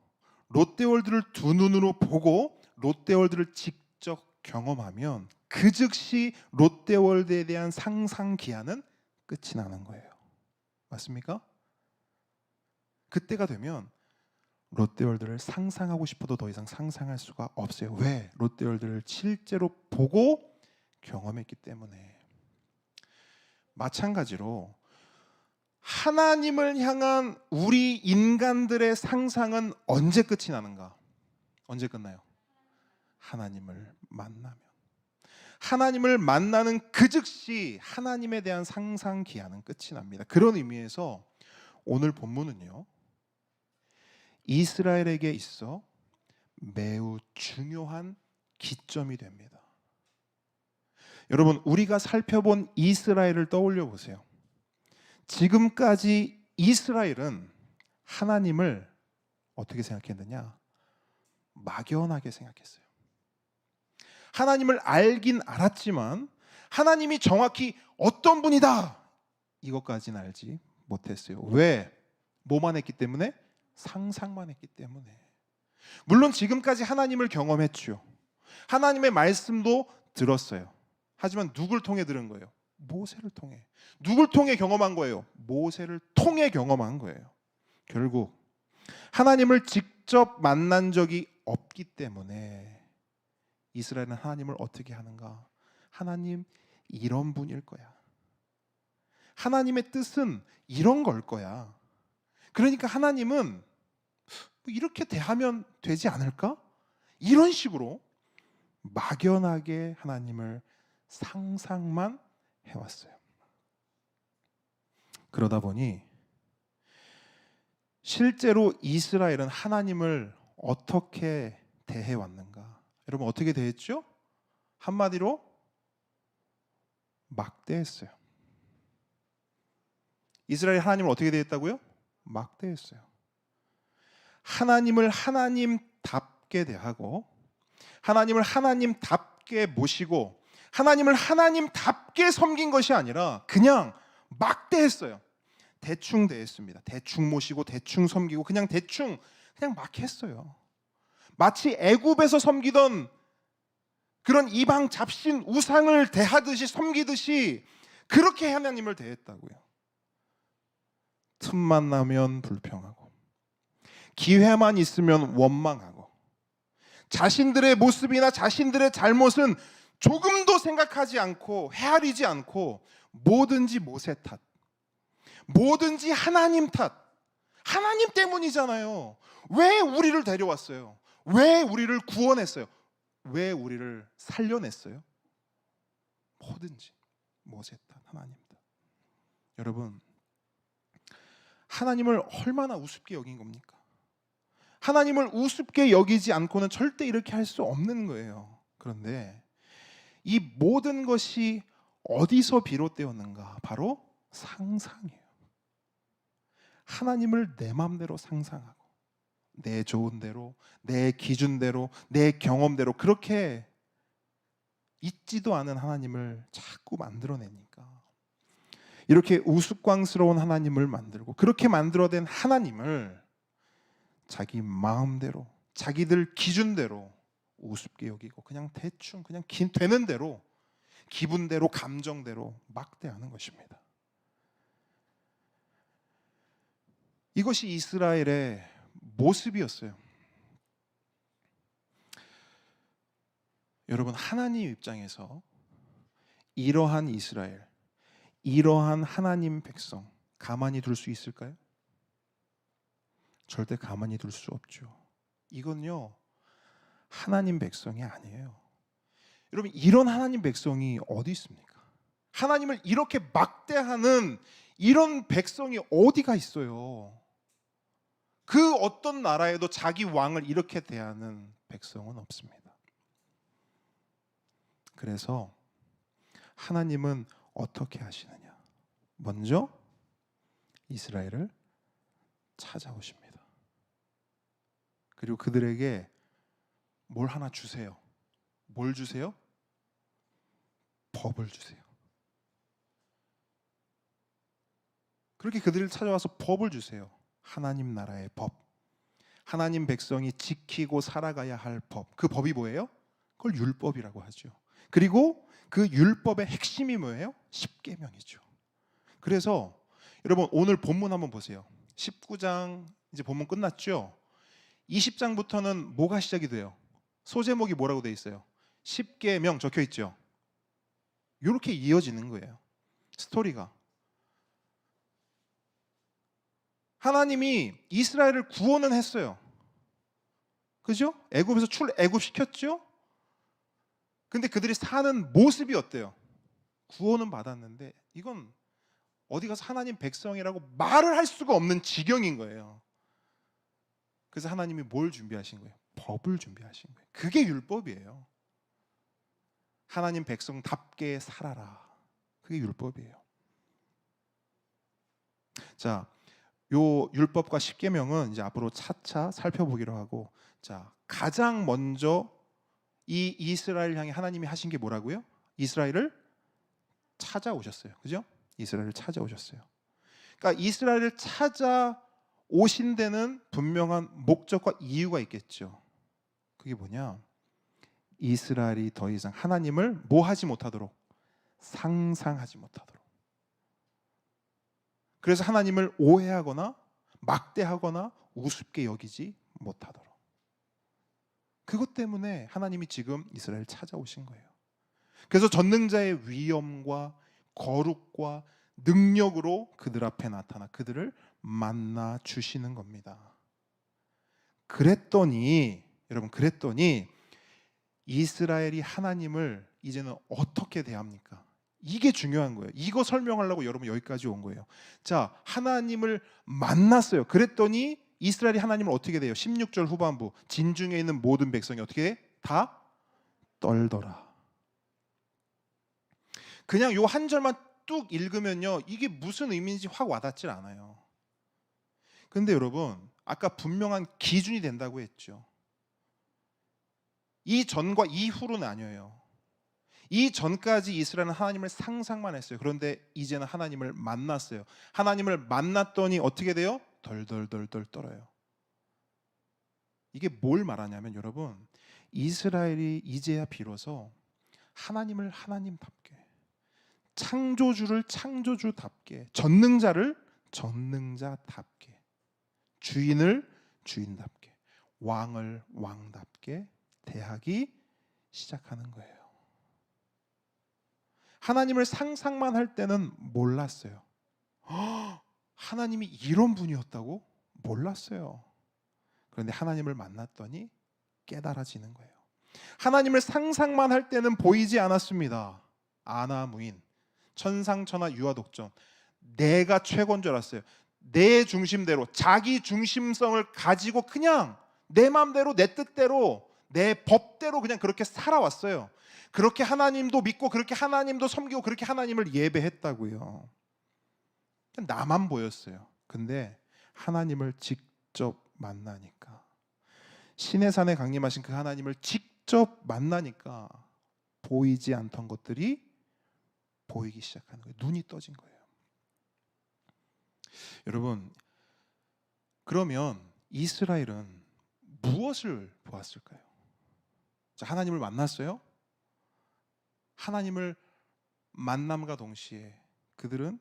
롯데월드를 두 눈으로 보고 롯데월드를 직접 경험하면 그 즉시 롯데월드에 대한 상상 기한은 끝이 나는 거예요. 맞습니까? 그때가 되면 롯데월드를 상상하고 싶어도 더 이상 상상할 수가 없어요. 왜? 롯데월드를 실제로 보고 경험했기 때문에. 마찬가지로 하나님을 향한 우리 인간들의 상상은 언제 끝이 나는가? 언제 끝나요? 하나님을 만나면. 하나님을 만나는 그 즉시 하나님에 대한 상상 기한은 끝이 납니다. 그런 의미에서 오늘 본문은요, 이스라엘에게 있어 매우 중요한 기점이 됩니다. 여러분, 우리가 살펴본 이스라엘을 떠올려 보세요. 지금까지 이스라엘은 하나님을 어떻게 생각했느냐? 막연하게 생각했어요. 하나님을 알긴 알았지만 하나님이 정확히 어떤 분이다, 이것까지는 알지 못했어요. 왜? 뭐만 했기 때문에? 상상만 했기 때문에. 물론 지금까지 하나님을 경험했죠. 하나님의 말씀도 들었어요. 하지만 누굴 통해 들은 거예요? 모세를 통해. 누굴 통해 경험한 거예요? 모세를 통해 경험한 거예요. 결국 하나님을 직접 만난 적이 없기 때문에 이스라엘은 하나님을 어떻게 하는가? 하나님 이런 분일 거야. 하나님의 뜻은 이런 걸 거야. 그러니까 하나님은 이렇게 대하면 되지 않을까? 이런 식으로 막연하게 하나님을 상상만 해왔어요. 그러다 보니 실제로 이스라엘은 하나님을 어떻게 대해왔는가? 여러분, 어떻게 대했죠? 한마디로 막대했어요. 이스라엘이 하나님을 어떻게 대했다고요? 막대했어요. 하나님을 하나님답게 대하고 하나님을 하나님답게 모시고 하나님을 하나님답게 섬긴 것이 아니라 그냥 막대했어요. 대충 대했습니다. 대충 모시고 대충 섬기고 그냥 막 했어요. 마치 애굽에서 섬기던 그런 이방 잡신 우상을 대하듯이 섬기듯이 그렇게 하나님을 대했다고요. 틈만 나면 불평하고 기회만 있으면 원망하고 자신들의 모습이나 자신들의 잘못은 조금도 생각하지 않고 헤아리지 않고 뭐든지 모세 탓, 뭐든지 하나님 탓. 하나님 때문이잖아요. 왜 우리를 데려왔어요? 왜 우리를 구원했어요? 왜 우리를 살려냈어요? 뭐든지 모세 탓, 하나님 탓. 여러분, 하나님을 얼마나 우습게 여긴 겁니까? 하나님을 우습게 여기지 않고는 절대 이렇게 할 수 없는 거예요. 그런데 이 모든 것이 어디서 비롯되었는가? 바로 상상이에요. 하나님을 내 마음대로 상상하고 내 좋은 대로, 내 기준대로, 내 경험대로 그렇게 있지도 않은 하나님을 자꾸 만들어내니까 이렇게 우스꽝스러운 하나님을 만들고 그렇게 만들어낸 하나님을 자기 마음대로, 자기들 기준대로 우습게 여기고 그냥 대충 그냥 되는 대로, 기분대로, 감정대로 막대하는 것입니다. 이것이 이스라엘의 모습이었어요. 여러분, 하나님 입장에서 이러한 이스라엘, 이러한 하나님 백성 가만히 둘 수 있을까요? 절대 가만히 둘 수 없죠. 이건요, 하나님 백성이 아니에요. 여러분, 이런 하나님 백성이 어디 있습니까? 하나님을 이렇게 막대하는 이런 백성이 어디가 있어요? 그 어떤 나라에도 자기 왕을 이렇게 대하는 백성은 없습니다. 그래서 하나님은 어떻게 하시느냐? 먼저 이스라엘을 찾아오십니다. 그리고 그들에게 뭘 하나 주세요. 뭘 주세요? 법을 주세요. 그렇게 그들을 찾아와서 법을 주세요. 하나님 나라의 법, 하나님 백성이 지키고 살아가야 할 법. 그 법이 뭐예요? 그걸 율법이라고 하죠. 그리고 그 율법의 핵심이 뭐예요? 십계명이죠. 그래서 여러분, 오늘 본문 한번 보세요. 19장 이제 본문 끝났죠? 20장부터는 뭐가 시작이 돼요? 소제목이 뭐라고 돼 있어요? 십계명 적혀 있죠? 이렇게 이어지는 거예요. 스토리가. 하나님이 이스라엘을 구원은 했어요. 그죠? 애굽에서 애굽시켰죠? 근데 그들이 사는 모습이 어때요? 구원은 받았는데 이건 어디 가서 하나님 백성이라고 말을 할 수가 없는 지경인 거예요. 그래서 하나님이 뭘 준비하신 거예요? 법을 준비하신 거예요. 그게 율법이에요. 하나님 백성답게 살아라. 그게 율법이에요. 자, 요 율법과 십계명은 이제 앞으로 차차 살펴보기로 하고, 자, 가장 먼저 이 이스라엘 향해 하나님이 하신 게 뭐라고요? 이스라엘을 찾아오셨어요. 그죠? 이스라엘을 찾아오셨어요. 그러니까 이스라엘을 찾아오신 데는 분명한 목적과 이유가 있겠죠. 그게 뭐냐? 이스라엘이 더 이상 하나님을 뭐 하지 못하도록, 상상하지 못하도록. 그래서 하나님을 오해하거나 막대하거나 우습게 여기지 못하도록. 그것 때문에 하나님이 지금 이스라엘을 찾아오신 거예요. 그래서 전능자의 위엄과 거룩과 능력으로 그들 앞에 나타나 그들을 만나 주시는 겁니다. 그랬더니 여러분, 그랬더니 이스라엘이 하나님을 이제는 어떻게 대합니까? 이게 중요한 거예요. 이거 설명하려고 여러분 여기까지 온 거예요. 자, 하나님을 만났어요. 그랬더니 이스라엘이 하나님을 어떻게 돼요? 16절 후반부, 진중에 있는 모든 백성이 어떻게 해? 다 떨더라. 그냥 요 한 절만 뚝 읽으면요, 이게 무슨 의미인지 확 와닿질 않아요. 근데 여러분, 아까 분명한 기준이 된다고 했죠. 이 전과 이후로 나뉘어요. 이 전까지 이스라엘은 하나님을 상상만 했어요. 그런데 이제는 하나님을 만났어요. 하나님을 만났더니 어떻게 돼요? 덜덜덜덜 떨어요. 이게 뭘 말하냐면 여러분, 이스라엘이 이제야 비로소 하나님을 하나님답게, 창조주를 창조주답게, 전능자를 전능자답게, 주인을 주인답게, 왕을 왕답게 대하기 시작하는 거예요. 하나님을 상상만 할 때는 몰랐어요. 하나님이 이런 분이었다고? 몰랐어요. 그런데 하나님을 만났더니 깨달아지는 거예요. 하나님을 상상만 할 때는 보이지 않았습니다. 아나무인, 천상천하 유아독존, 내가 최고인 줄 알았어요. 내 중심대로, 자기 중심성을 가지고 그냥 내 마음대로, 내 뜻대로, 내 법대로 그냥 그렇게 살아왔어요. 그렇게 하나님도 믿고 그렇게 하나님도 섬기고 그렇게 하나님을 예배했다고요. 나만 보였어요. 근데 하나님을 직접 만나니까, 신의 산에 강림하신 그 하나님을 직접 만나니까 보이지 않던 것들이 보이기 시작하는 거예요. 눈이 떠진 거예요. 여러분, 그러면 이스라엘은 무엇을 보았을까요? 자, 하나님을 만났어요. 하나님을 만남과 동시에 그들은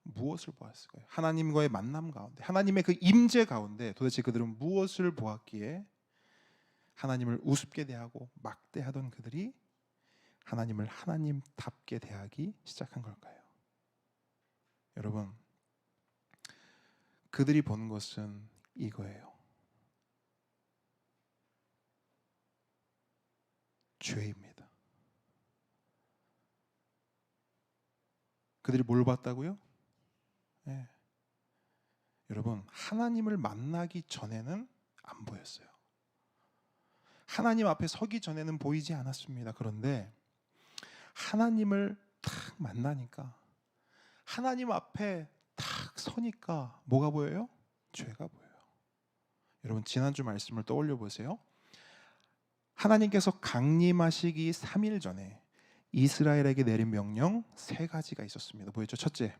무엇을 보았을까요? 하나님과의 만남 가운데, 하나님의 그 임재 가운데 도대체 그들은 무엇을 보았기에 하나님을 우습게 대하고 막대하던 그들이 하나님을 하나님답게 대하기 시작한 걸까요? 여러분, 그들이 본 것은 이거예요. 죄입니다. 그들이 뭘 봤다고요? 네. 여러분, 하나님을 만나기 전에는 안 보였어요. 하나님 앞에 서기 전에는 보이지 않았습니다. 그런데 하나님을 탁 만나니까, 하나님 앞에 탁 서니까 뭐가 보여요? 죄가 보여요. 여러분, 지난주 말씀을 떠올려 보세요. 하나님께서 강림하시기 3일 전에 이스라엘에게 내린 명령 3가지가 있었습니다. 뭐였죠? 첫째,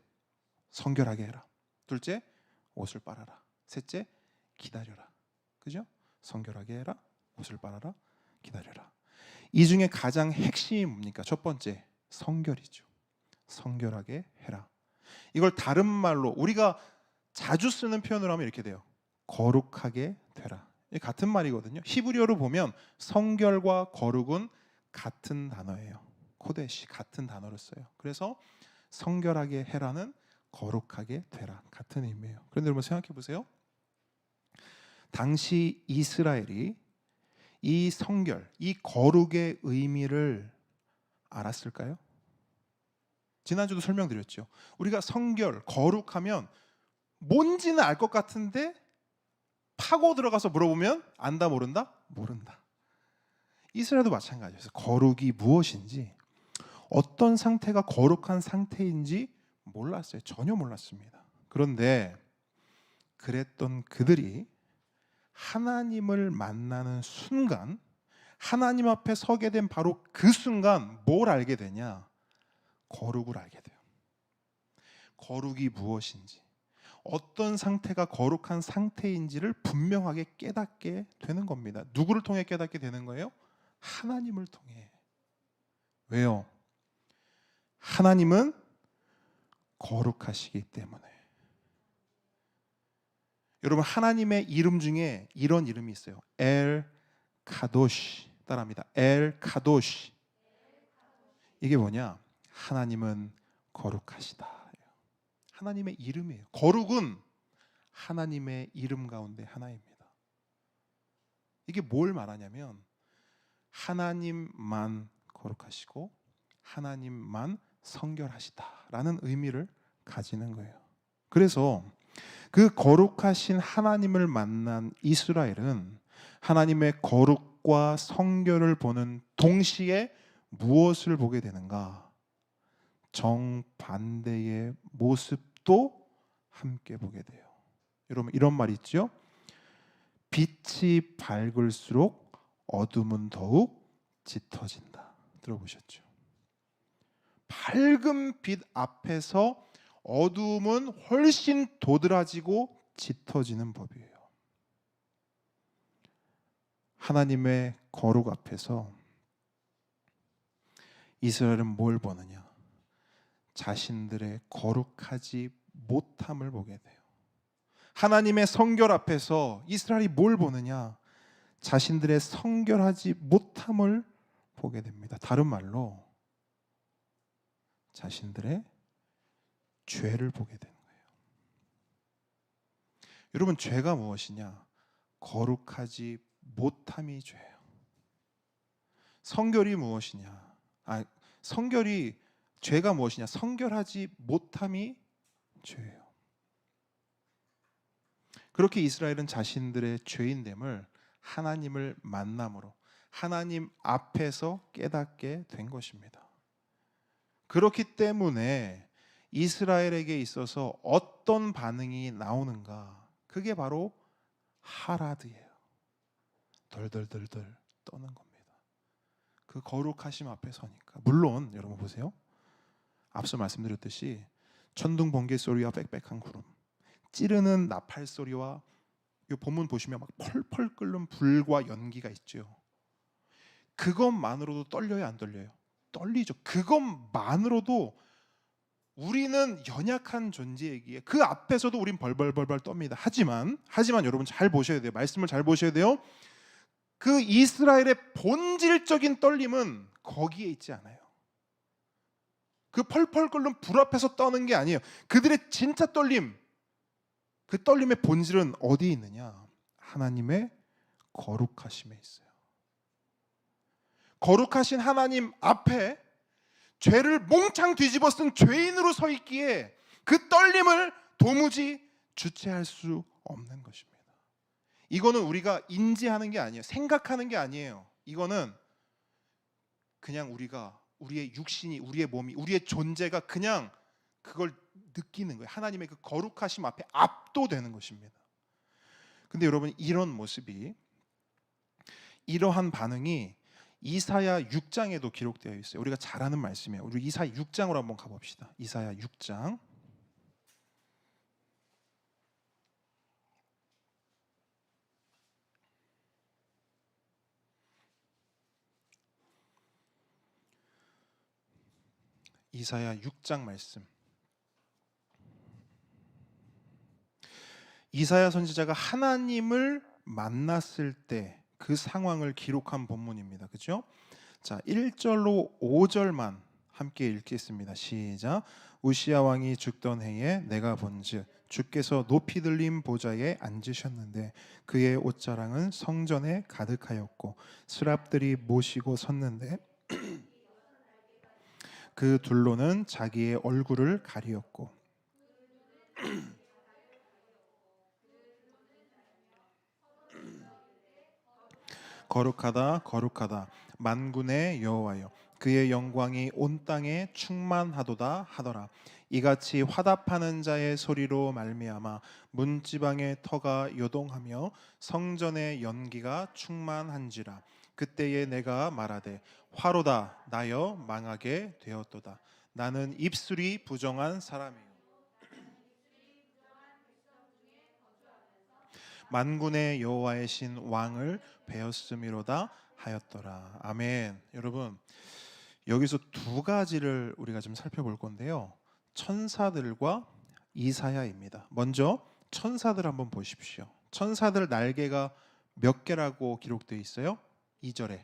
성결하게 해라. 둘째, 옷을 빨아라. 셋째, 기다려라. 그죠? 성결하게 해라, 옷을 빨아라, 기다려라. 이 중에 가장 핵심이 뭡니까? 첫 번째, 성결이죠. 성결하게 해라. 이걸 다른 말로 우리가 자주 쓰는 표현으로 하면 이렇게 돼요. 거룩하게 되라. 같은 말이거든요. 히브리어로 보면 성결과 거룩은 같은 단어예요. 코데시, 같은 단어를 써요. 그래서 성결하게 해라는 거룩하게 되라, 같은 의미예요. 그런데 여러분 생각해 보세요. 당시 이스라엘이 이 성결, 이 거룩의 의미를 알았을까요? 지난주도 설명드렸죠. 우리가 성결, 거룩하면 뭔지는 알 것 같은데 파고 들어가서 물어보면 안다 모른다? 모른다. 이스라엘도 마찬가지였어요. 거룩이 무엇인지, 어떤 상태가 거룩한 상태인지 몰랐어요. 전혀 몰랐습니다. 그런데 그랬던 그들이 하나님을 만나는 순간, 하나님 앞에 서게 된 바로 그 순간 뭘 알게 되냐? 거룩을 알게 돼요. 거룩이 무엇인지, 어떤 상태가 거룩한 상태인지를 분명하게 깨닫게 되는 겁니다. 누구를 통해 깨닫게 되는 거예요? 하나님을 통해. 왜요? 하나님은 거룩하시기 때문에. 여러분, 하나님의 이름 중에 이런 이름이 있어요. 엘 카도시. 따라합니다. 엘 카도시. 이게 뭐냐? 하나님은 거룩하시다. 하나님의 이름이에요. 거룩은 하나님의 이름 가운데 하나입니다. 이게 뭘 말하냐면 하나님만 거룩하시고 하나님만 성결하시다라는 의미를 가지는 거예요. 그래서 그 거룩하신 하나님을 만난 이스라엘은 하나님의 거룩과 성결을 보는 동시에 무엇을 보게 되는가? 정반대의 모습도 함께 보게 돼요. 여러분, 이런 말 있죠? 빛이 밝을수록 어둠은 더욱 짙어진다. 들어보셨죠? 밝은 빛 앞에서 어둠은 훨씬 도드라지고 짙어지는 법이에요. 하나님의 거룩 앞에서 이스라엘은 뭘 보느냐? 자신들의 거룩하지 못함을 보게 돼요. 하나님의 성결 앞에서 이스라엘이 뭘 보느냐? 자신들의 성결하지 못함을 보게 됩니다. 다른 말로 자신들의 죄를 보게 되는 거예요. 여러분, 죄가 무엇이냐? 거룩하지 못함이 죄예요. 성결이 무엇이냐? 죄가 무엇이냐? 성결하지 못함이 죄예요. 그렇게 이스라엘은 자신들의 죄인됨을 하나님을 만남으로 하나님 앞에서 깨닫게 된 것입니다. 그렇기 때문에 이스라엘에게 있어서 어떤 반응이 나오는가? 그게 바로 하라드예요. 덜덜덜덜 떠는 겁니다. 그 거룩하심 앞에 서니까. 물론 여러분 보세요. 앞서 말씀드렸듯이 천둥 번개 소리와 빽빽한 구름, 찌르는 나팔 소리와 이 본문 보시면 막 펄펄 끓는 불과 연기가 있죠. 그것만으로도 떨려요, 안 떨려요? 떨리죠. 그것만으로도 우리는 연약한 존재이기에 그 앞에서도 우린 벌벌벌벌 떱니다. 하지만 여러분 잘 보셔야 돼요. 말씀을 잘 보셔야 돼요. 그 이스라엘의 본질적인 떨림은 거기에 있지 않아요. 그 펄펄 끓는 불 앞에서 떠는 게 아니에요. 그들의 진짜 떨림, 그 떨림의 본질은 어디에 있느냐? 하나님의 거룩하심에 있어요. 거룩하신 하나님 앞에 죄를 몽창 뒤집어 쓴 죄인으로 서 있기에 그 떨림을 도무지 주체할 수 없는 것입니다. 이거는 우리가 인지하는 게 아니에요. 생각하는 게 아니에요. 이거는 그냥 우리의 육신이, 우리의 몸이, 우리의 존재가 그냥 그걸 느끼는 거예요. 하나님의 그 거룩하심 앞에 압도되는 것입니다. 근데 여러분, 이런 모습이, 이러한 반응이 이사야 6장에도 기록되어 있어요. 우리가 잘 아는 말씀이에요. 우리 이사야 6장으로 한번 가봅시다. 이사야 6장. 이사야 6장 말씀. 이사야 선지자가 하나님을 만났을 때 그 상황을 기록한 본문입니다. 그렇죠? 자, 1절로 5절만 함께 읽겠습니다. 시작. 우시야 왕이 죽던 해에 내가 본즉 주께서 높이 들린 보좌에 앉으셨는데 그의 옷자랑은 성전에 가득하였고 스랍들이 모시고 섰는데 그 둘로는 자기의 얼굴을 가리었고 거룩하다 거룩하다 만군의 여호와여 그의 영광이 온 땅에 충만하도다 하더라. 이같이 화답하는 자의 소리로 말미암아 문지방의 터가 요동하며 성전의 연기가 충만한지라. 그때에 내가 말하되 화로다 나여 망하게 되었도다. 나는 입술이 부정한 사람이요 만군의 여호와의 신 왕을 배웠음이로다 하였더라. 아멘. 여러분, 여기서 두 가지를 우리가 좀 살펴볼 건데요. 천사들과 이사야입니다. 먼저 천사들 한번 보십시오. 천사들 날개가 몇 개라고 기록되어 있어요? 2절에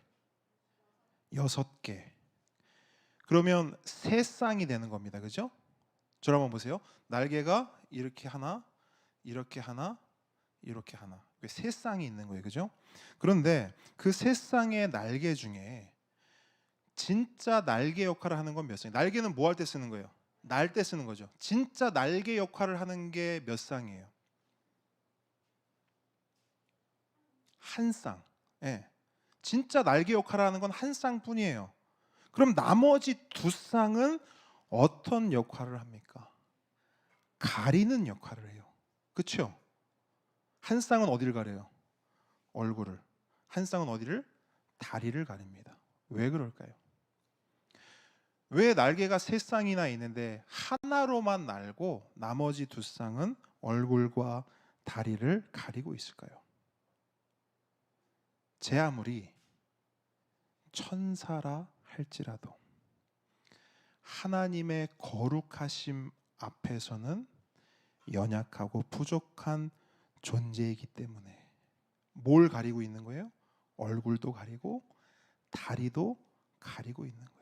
6개. 그러면 세 쌍이 되는 겁니다. 그죠? 저를 한번 보세요. 날개가 이렇게 하나, 이렇게 하나, 이렇게 하나. 세 쌍이 있는 거예요. 그죠? 그런데 그 세 쌍의 날개 중에 진짜 날개 역할을 하는 건 몇 쌍이에요? 날개는 뭐 할 때 쓰는 거예요? 날 때 쓰는 거죠. 진짜 날개 역할을 하는 게 몇 쌍이에요? 한 쌍. 예. 진짜 날개 역할을 하는 건 한 쌍뿐이에요. 그럼 나머지 두 쌍은 어떤 역할을 합니까? 가리는 역할을 해요. 그렇죠? 한 쌍은 어디를 가려요? 얼굴을. 한 쌍은 어디를? 다리를 가립니다. 왜 그럴까요? 왜 날개가 세 쌍이나 있는데 하나로만 날고 나머지 두 쌍은 얼굴과 다리를 가리고 있을까요? 제 아무리 천사라 할지라도 하나님의 거룩하심 앞에서는 연약하고 부족한 존재이기 때문에 뭘 가리고 있는 거예요? 얼굴도 가리고 다리도 가리고 있는 거예요.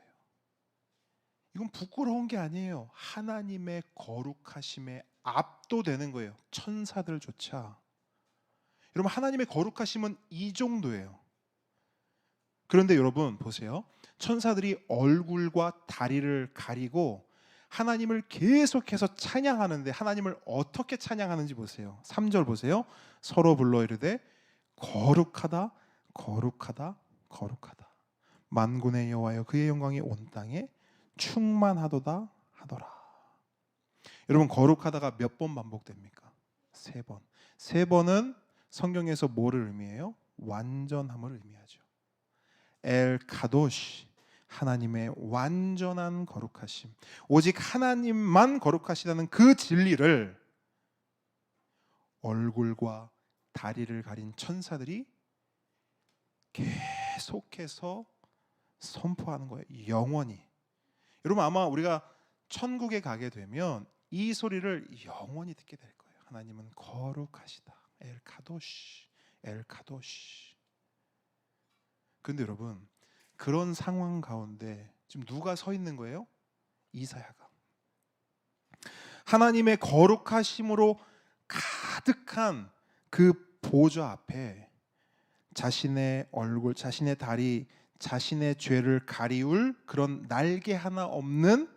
이건 부끄러운 게 아니에요. 하나님의 거룩하심에 압도되는 거예요. 천사들조차. 여러분, 하나님의 거룩하심은 이 정도예요. 그런데 여러분 보세요. 천사들이 얼굴과 다리를 가리고 하나님을 계속해서 찬양하는데 하나님을 어떻게 찬양하는지 보세요. 3절 보세요. 서로 불러 이르되 거룩하다 거룩하다 거룩하다 만군의 여호와여 그의 영광이 온 땅에 충만하도다 하더라. 여러분, 거룩하다가 몇 번 반복됩니까? 3번. 3번은 성경에서 뭐를 의미해요? 완전함을 의미하죠. 엘 카도시, 하나님의 완전한 거룩하심, 오직 하나님만 거룩하시다는 그 진리를 얼굴과 다리를 가린 천사들이 계속해서 선포하는 거예요. 영원히. 여러분, 아마 우리가 천국에 가게 되면 이 소리를 영원히 듣게 될 거예요. 하나님은 거룩하시다. 엘 카도시, 엘 카도시. 그런데 여러분, 그런 상황 가운데 지금 누가 서 있는 거예요? 이사야가. 하나님의 거룩하심으로 가득한 그 보좌 앞에 자신의 얼굴, 자신의 다리, 자신의 죄를 가리울 그런 날개 하나 없는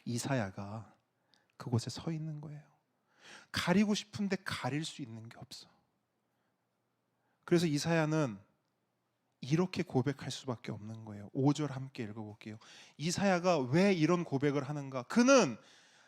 이사야가 그곳에 서 있는 거예요. 가리고 싶은데 가릴 수 있는 게 없어. 그래서 이사야는 이렇게 고백할 수밖에 없는 거예요. 5절 함께 읽어볼게요. 이사야가 왜 이런 고백을 하는가? 그는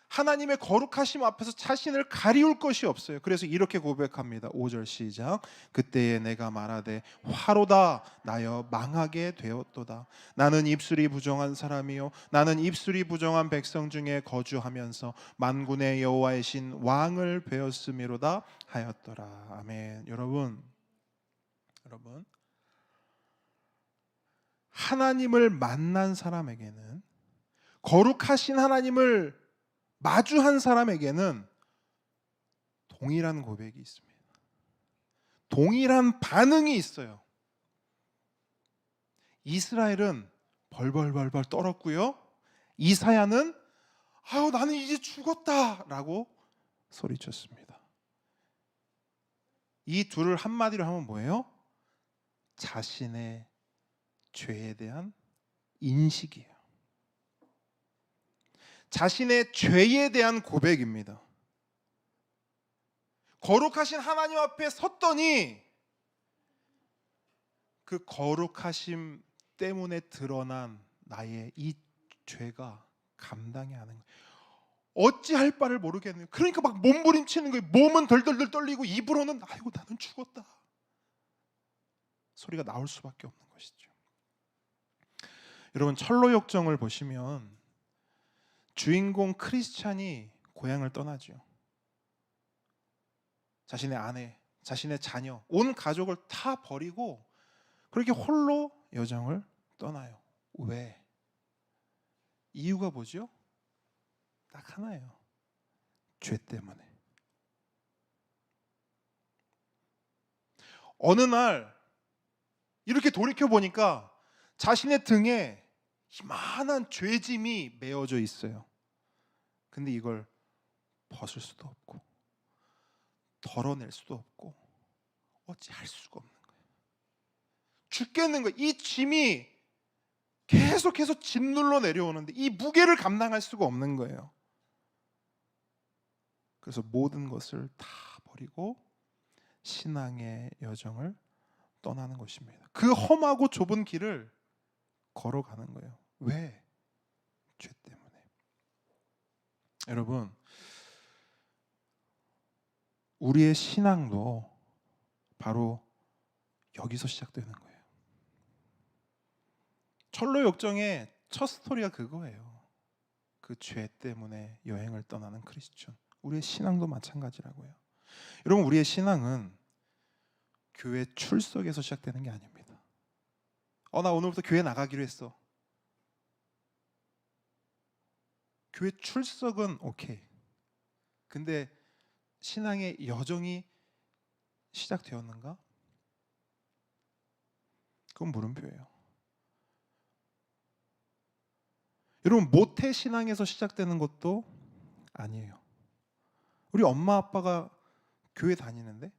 하나님의 거룩하심 앞에서 자신을 가리울 것이 없어요. 그래서 이렇게 고백합니다. 5절 시작. 그때에 내가 말하되 화로다 나여 망하게 되었도다. 나는 입술이 부정한 사람이요 나는 입술이 부정한 백성 중에 거주하면서 만군의 여호와의 신 왕을 배웠음이로다 하였더라. 아멘. 여러분, 하나님을 만난 사람에게는, 거룩하신 하나님을 마주한 사람에게는 동일한 고백이 있습니다. 동일한 반응이 있어요. 이스라엘은 벌벌벌벌 떨었고요. 이사야는 아유 나는 이제 죽었다라고 소리쳤습니다. 이 둘을 한마디로 하면 뭐예요? 자신의 죄에 대한 인식이에요. 자신의 죄에 대한 고백입니다. 거룩하신 하나님 앞에 섰더니 그 거룩하심 때문에 드러난 나의 이 죄가 감당이 안 되는 거예요. 어찌할 바를 모르겠네요. 그러니까 막 몸부림치는 거예요. 몸은 덜덜덜 떨리고 입으로는 아이고 나는 죽었다 소리가 나올 수밖에 없는 것이죠. 여러분 철로역정을 보시면 주인공 크리스찬이 고향을 떠나죠. 자신의 아내, 자신의 자녀, 온 가족을 다 버리고 그렇게 홀로 여정을 떠나요. 왜? 이유가 뭐죠? 딱 하나예요. 죄 때문에. 어느 날 이렇게 돌이켜 보니까 자신의 등에 이만한 죄짐이 메어져 있어요. 근데 이걸 벗을 수도 없고 덜어낼 수도 없고 어찌할 수가 없는 거예요. 죽겠는 거예요. 이 짐이 계속해서 짓눌러 내려오는데 이 무게를 감당할 수가 없는 거예요. 그래서 모든 것을 다 버리고 신앙의 여정을 떠나는 것입니다. 그 험하고 좁은 길을 걸어가는 거예요. 왜? 죄 때문에. 여러분, 우리의 신앙도 바로 여기서 시작되는 거예요. 철로역정의 첫 스토리가 그거예요. 그 죄 때문에 여행을 떠나는 크리스천. 우리의 신앙도 마찬가지라고요. 여러분, 우리의 신앙은 교회 출석에서 시작되는 게 아닙니다. 나 오늘부터 교회 나가기로 했어. 교회 출석은 오케이. 근데 신앙의 여정이 시작되었는가? 그건 물음표예요. 여러분, 모태 신앙에서 시작되는 것도 아니에요. 우리 엄마 아빠가 교회 다니는데,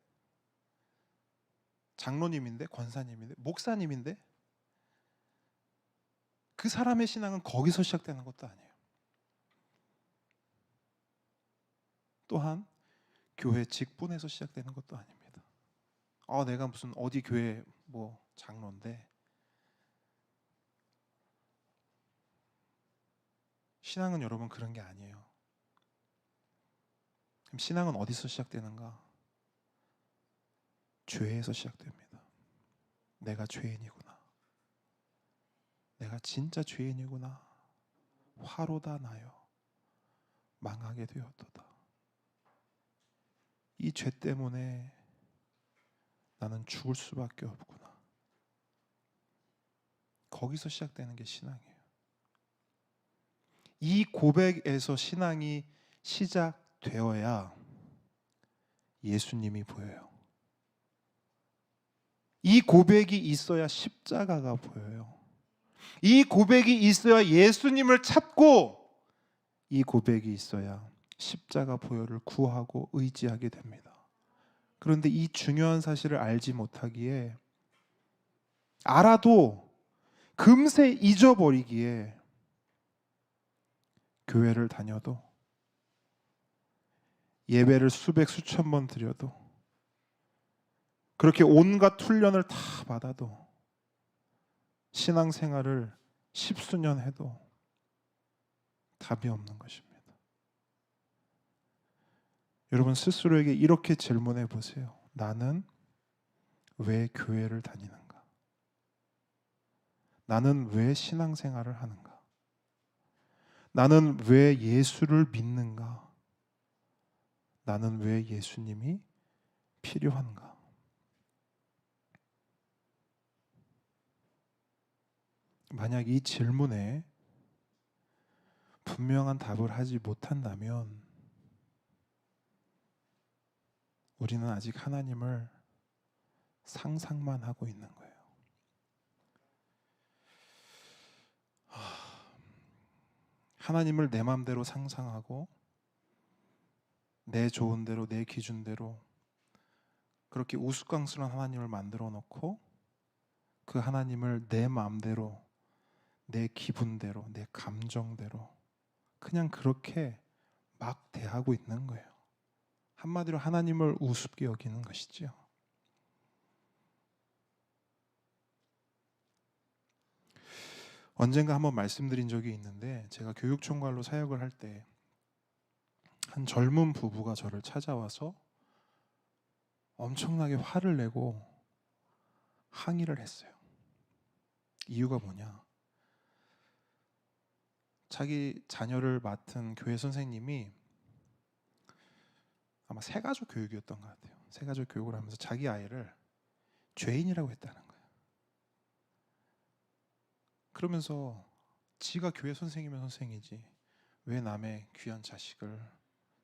장로님인데, 권사님인데, 목사님인데, 그 사람의 신앙은 거기서 시작되는 것도 아니에요. 또한 교회 직분에서 시작되는 것도 아닙니다. 내가 무슨 어디 교회 뭐 장로인데. 신앙은 여러분 그런 게 아니에요. 그럼 신앙은 어디서 시작되는가? 죄에서 시작됩니다. 내가 죄인이구나. 내가 진짜 죄인이구나. 화로다 나여 망하게 되었도다. 이 죄 때문에 나는 죽을 수밖에 없구나. 거기서 시작되는 게 신앙이에요. 이 고백에서 신앙이 시작되어야 예수님이 보여요. 이 고백이 있어야 십자가가 보여요. 이 고백이 있어야 예수님을 찾고, 이 고백이 있어야 십자가 보혈을 구하고 의지하게 됩니다. 그런데 이 중요한 사실을 알지 못하기에, 알아도 금세 잊어버리기에 교회를 다녀도, 예배를 수백 수천 번 드려도, 그렇게 온갖 훈련을 다 받아도, 신앙생활을 십수년 해도 답이 없는 것입니다. 여러분 스스로에게 이렇게 질문해 보세요. 나는 왜 교회를 다니는가? 나는 왜 신앙생활을 하는가? 나는 왜 예수를 믿는가? 나는 왜 예수님이 필요한가? 만약 이 질문에 분명한 답을 하지 못한다면 우리는 아직 하나님을 상상만 하고 있는 거예요. 하나님을 내 마음대로 상상하고 내 좋은 대로 내 기준대로 그렇게 우스꽝스러운 하나님을 만들어 놓고 그 하나님을 내 마음대로 내 기분대로 내 감정대로 그냥 그렇게 막 대하고 있는 거예요. 한마디로 하나님을 우습게 여기는 것이죠. 언젠가 한번 말씀드린 적이 있는데 제가 교육총괄로 사역을 할 때 한 젊은 부부가 저를 찾아와서 엄청나게 화를 내고 항의를 했어요. 이유가 뭐냐? 자기 자녀를 맡은 교회 선생님이 아마 새가족 교육이었던 것 같아요. 새가족 교육을 하면서 자기 아이를 죄인이라고 했다는 거예요. 그러면서 지가 교회 선생이면 선생이지 왜 남의 귀한 자식을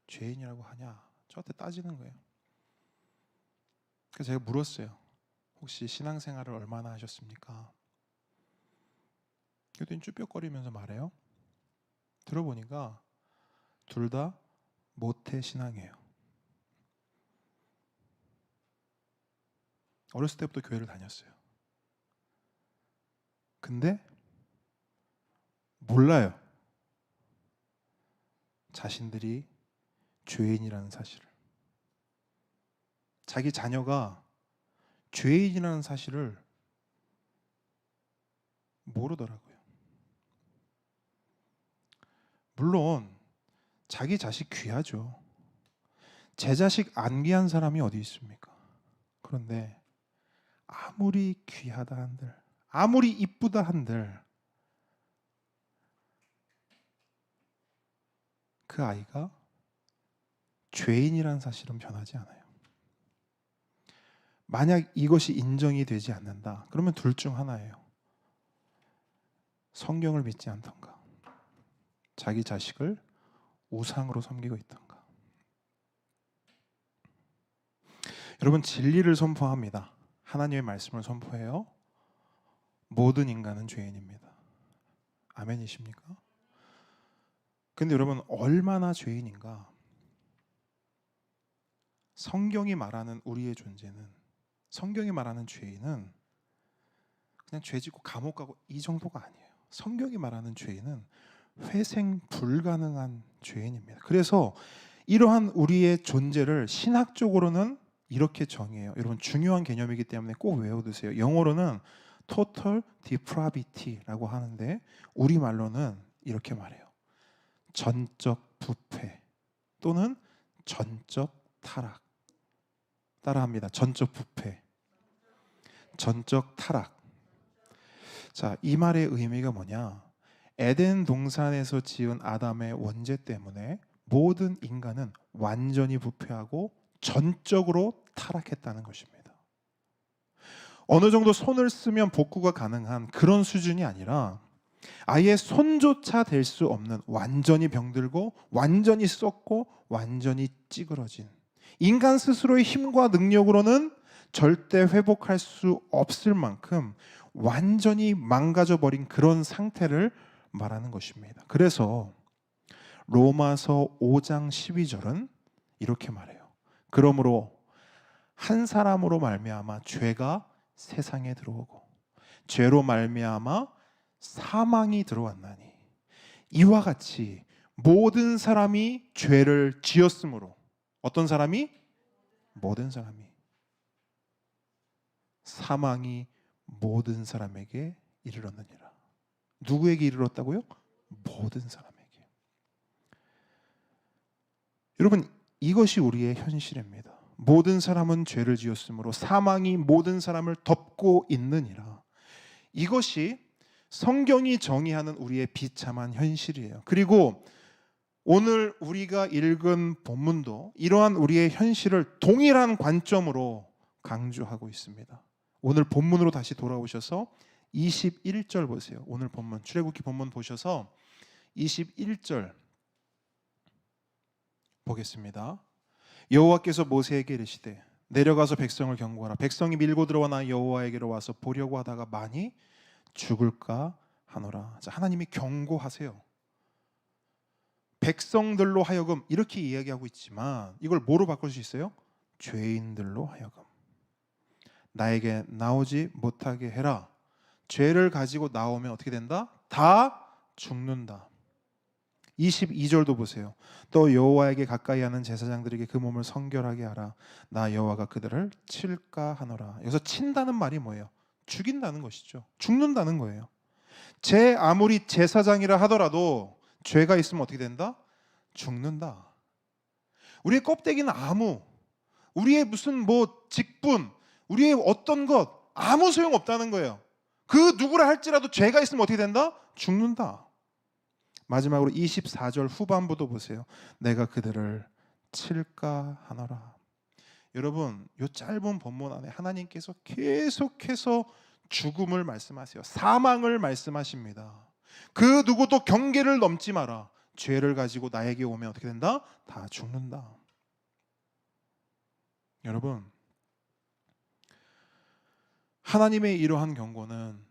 죄인이라고 하냐 저한테 따지는 거예요. 그래서 제가 물었어요. 혹시 신앙생활을 얼마나 하셨습니까? 그랬더니 쭈뼛거리면서 말해요. 들어보니까 둘 다 모태 신앙이에요. 어렸을 때부터 교회를 다녔어요. 근데 몰라요. 자신들이 죄인이라는 사실을. 자기 자녀가 죄인이라는 사실을 모르더라고요. 물론 자기 자식 귀하죠. 제 자식 안 귀한 사람이 어디 있습니까? 그런데 아무리 귀하다 한들 아무리 이쁘다 한들 그 아이가 죄인이라는 사실은 변하지 않아요. 만약 이것이 인정이 되지 않는다. 그러면 둘 중 하나예요. 성경을 믿지 않던가 자기 자식을 우상으로 섬기고 있던가. 여러분 진리를 선포합니다. 하나님의 말씀을 선포해요. 모든 인간은 죄인입니다. 아멘이십니까? 근데 여러분 얼마나 죄인인가? 성경이 말하는 우리의 존재는 성경이 말하는 죄인은 그냥 죄 짓고 감옥 가고 이 정도가 아니에요. 성경이 말하는 죄인은 회생 불가능한 죄인입니다. 그래서 이러한 우리의 존재를 신학적으로는 이렇게 정의해요. 여러분 중요한 개념이기 때문에 꼭 외워두세요. 영어로는 total depravity라고 하는데 우리말로는 이렇게 말해요. 전적 부패 또는 전적 타락. 따라합니다. 전적 부패, 전적 타락. 자, 이 말의 의미가 뭐냐? 에덴 동산에서 지은 아담의 원죄 때문에 모든 인간은 완전히 부패하고 전적으로 타락했다는 것입니다. 어느 정도 손을 쓰면 복구가 가능한 그런 수준이 아니라 아예 손조차 댈 수 없는 완전히 병들고 완전히 썩고 완전히 찌그러진 인간 스스로의 힘과 능력으로는 절대 회복할 수 없을 만큼 완전히 망가져버린 그런 상태를 말하는 것입니다. 그래서 로마서 5장 12절은 이렇게 말해요. 그러므로 한 사람으로 말미암아 죄가 세상에 들어오고 죄로 말미암아 사망이 들어왔나니 이와 같이 모든 사람이 죄를 지었으므로 어떤 사람이? 모든 사람이 사망이 모든 사람에게 이르렀느니라. 누구에게 이르렀다고요? 모든 사람에게. 여러분 이것이 우리의 현실입니다. 모든 사람은 죄를 지었으므로 사망이 모든 사람을 덮고 있느니라. 이것이 성경이 정의하는 우리의 비참한 현실이에요. 그리고 오늘 우리가 읽은 본문도 이러한 우리의 현실을 동일한 관점으로 강조하고 있습니다. 오늘 본문으로 다시 돌아오셔서 21절 보세요. 오늘 본문 출애굽기 본문 보셔서 21절 보겠습니다. 여호와께서 모세에게 이르시되 내려가서 백성을 경고하라. 백성이 밀고 들어와 나 여호와에게로 와서 보려고 하다가 많이 죽을까 하노라. 자, 하나님이 경고하세요. 백성들로 하여금 이렇게 이야기하고 있지만 이걸 뭐로 바꿀 수 있어요? 죄인들로 하여금 나에게 나오지 못하게 해라. 죄를 가지고 나오면 어떻게 된다? 다 죽는다. 22절도 보세요. 또 여호와에게 가까이 하는 제사장들에게 그 몸을 성결하게 하라. 나 여호와가 그들을 칠까 하노라. 여기서 친다는 말이 뭐예요? 죽인다는 것이죠. 죽는다는 거예요. 제 아무리 제사장이라 하더라도 죄가 있으면 어떻게 된다? 죽는다. 우리의 껍데기는 아무, 우리의 무슨 뭐 직분, 우리의 어떤 것 아무 소용 없다는 거예요. 그 누구라 할지라도 죄가 있으면 어떻게 된다? 죽는다. 마지막으로 24절 후반부도 보세요. 내가 그들을 칠까 하노라. 여러분, 이 짧은 본문 안에 하나님께서 계속해서 죽음을 말씀하세요. 사망을 말씀하십니다. 그 누구도 경계를 넘지 마라. 죄를 가지고 나에게 오면 어떻게 된다? 다 죽는다. 여러분, 하나님의 이러한 경고는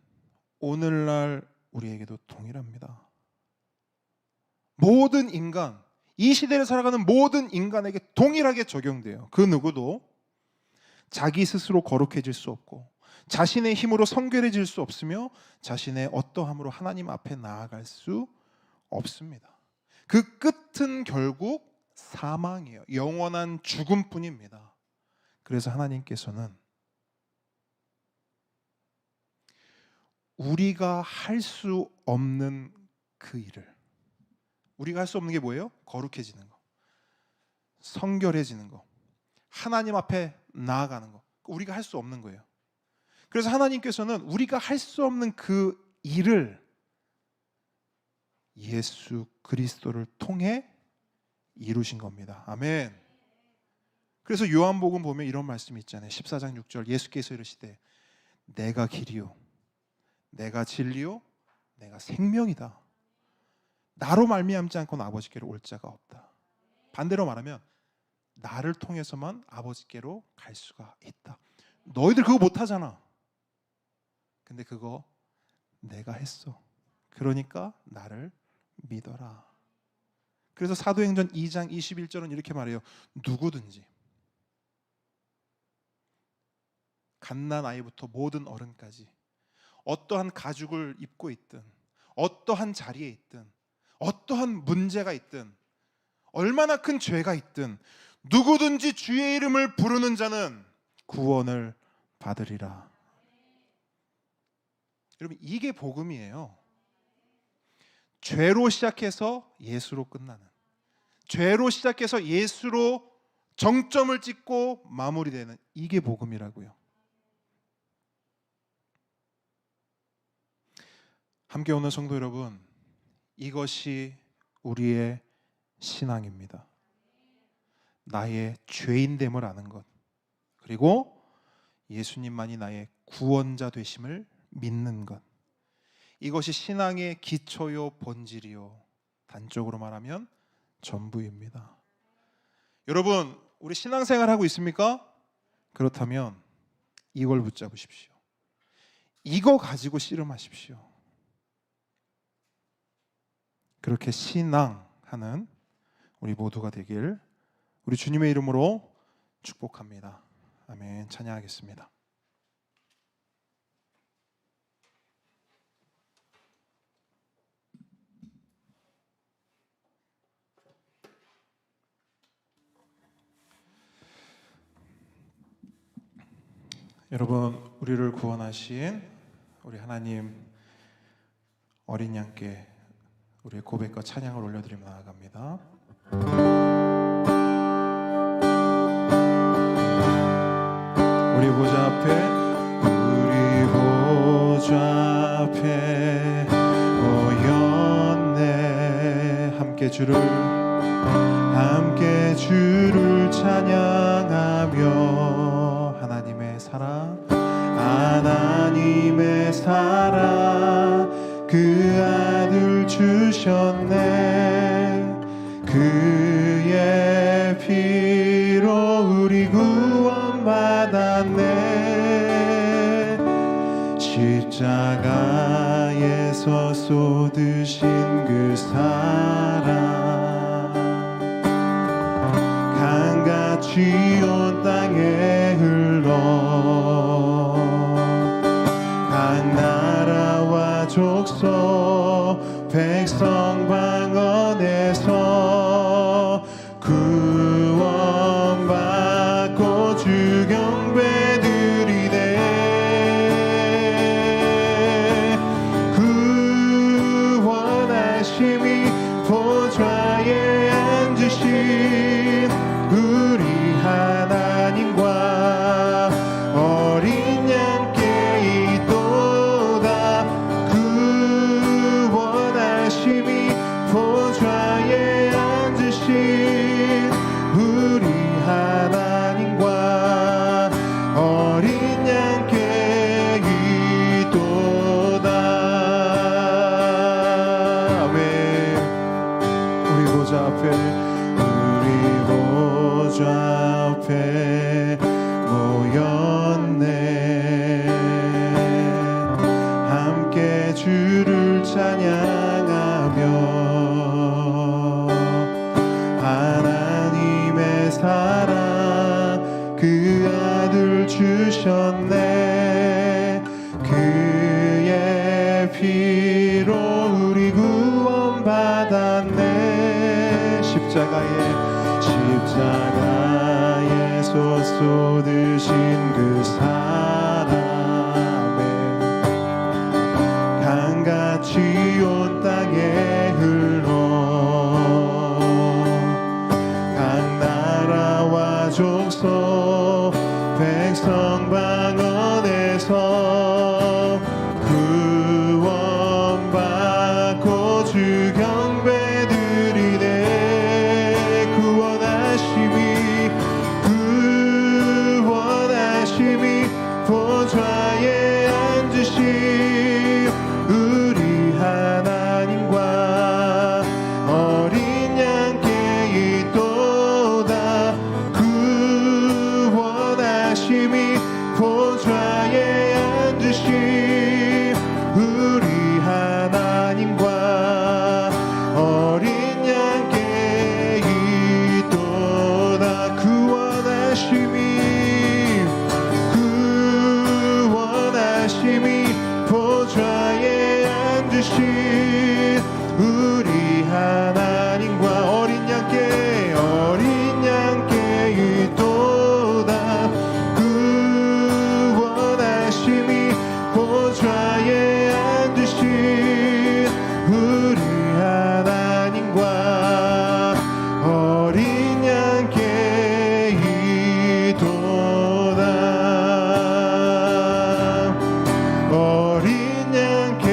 오늘날 우리에게도 동일합니다. 모든 인간, 이 시대를 살아가는 모든 인간에게 동일하게 적용돼요. 그 누구도 자기 스스로 거룩해질 수 없고 자신의 힘으로 성결해질 수 없으며 자신의 어떠함으로 하나님 앞에 나아갈 수 없습니다. 그 끝은 결국 사망이에요. 영원한 죽음뿐입니다. 그래서 하나님께서는 우리가 할 수 없는 그 일을, 우리가 할 수 없는 게 뭐예요? 거룩해지는 거, 성결해지는 거, 하나님 앞에 나아가는 거, 우리가 할 수 없는 거예요. 그래서 하나님께서는 우리가 할 수 없는 그 일을 예수 그리스도를 통해 이루신 겁니다. 아멘. 그래서 요한복음 보면 이런 말씀이 있잖아요. 14장 6절 예수께서 이르시되 내가 길이요 내가 진리요 내가 생명이다. 나로 말미암지 않고는 아버지께로 올 자가 없다. 반대로 말하면 나를 통해서만 아버지께로 갈 수가 있다. 너희들 그거 못하잖아. 근데 그거 내가 했어. 그러니까 나를 믿어라. 그래서 사도행전 2장 21절은 이렇게 말해요. 누구든지 갓난 아이부터 모든 어른까지 어떠한 가죽을 입고 있든 어떠한 자리에 있든 어떠한 문제가 있든 얼마나 큰 죄가 있든 누구든지 주의 이름을 부르는 자는 구원을 받으리라. 여러분, 이게 복음이에요. 죄로 시작해서 예수로 끝나는, 죄로 시작해서 예수로 정점을 찍고 마무리되는, 이게 복음이라고요. 함께 오는 성도 여러분, 이것이 우리의 신앙입니다. 나의 죄인됨을 아는 것, 그리고 예수님만이 나의 구원자 되심을 믿는 것, 이것이 신앙의 기초요 본질이요 단적으로 말하면 전부입니다. 여러분, 우리 신앙생활 하고 있습니까? 그렇다면 이걸 붙잡으십시오. 이거 가지고 씨름하십시오. 그렇게 신앙하는 우리 모두가 되길 우리 주님의 이름으로 축복합니다. 아멘. 찬양하겠습니다. 여러분, 우리를 구원하신 우리 하나님 어린 양께 우리의 고백과 찬양을 올려드리며 나아갑니다. 우리 보좌 앞에 모였네. 함께 주를 찬양하며 하나님의 사랑 그 아들 주셨네. 그의 피로 우리 구원받았네. 십자가에서 쏟으신 그 사랑 강같이 온 땅에 흘러 각 나라와 족속 백성 방언에서 구원받고 주 경배 드리네. 구원하심이 보좌에 앉으신 우리 하나님과 어린 양께 있도다. 구원하심이 보좌에 앉으신 우리 하나님과 어린 양께 있도다. 아멘. 우리 보좌 앞에 모였네. 함께 주를 찬양하며 하나님의 사랑 그 아들 주셨네. 그의 피로 우리 구원받았네. 십자가에서 쏟으신 그 사랑에 강같이 온 땅에 흘러 각 나라와 족속 백성 방언에서 구원받고 주 경배 드리네. 구원하심이 보좌에 앉으신 우리 하나님과 어린 양께 있도다. 구원하심이 보좌에 앉으신 우리 하나님과 어린 양께 있도다. 구원하심이 보좌에 앉으신 우리 하나님과 어린 양께 있도다. 구원하심이 보좌에 앉으신 우리 하나님과 어린 양께 있도다. 어린 양께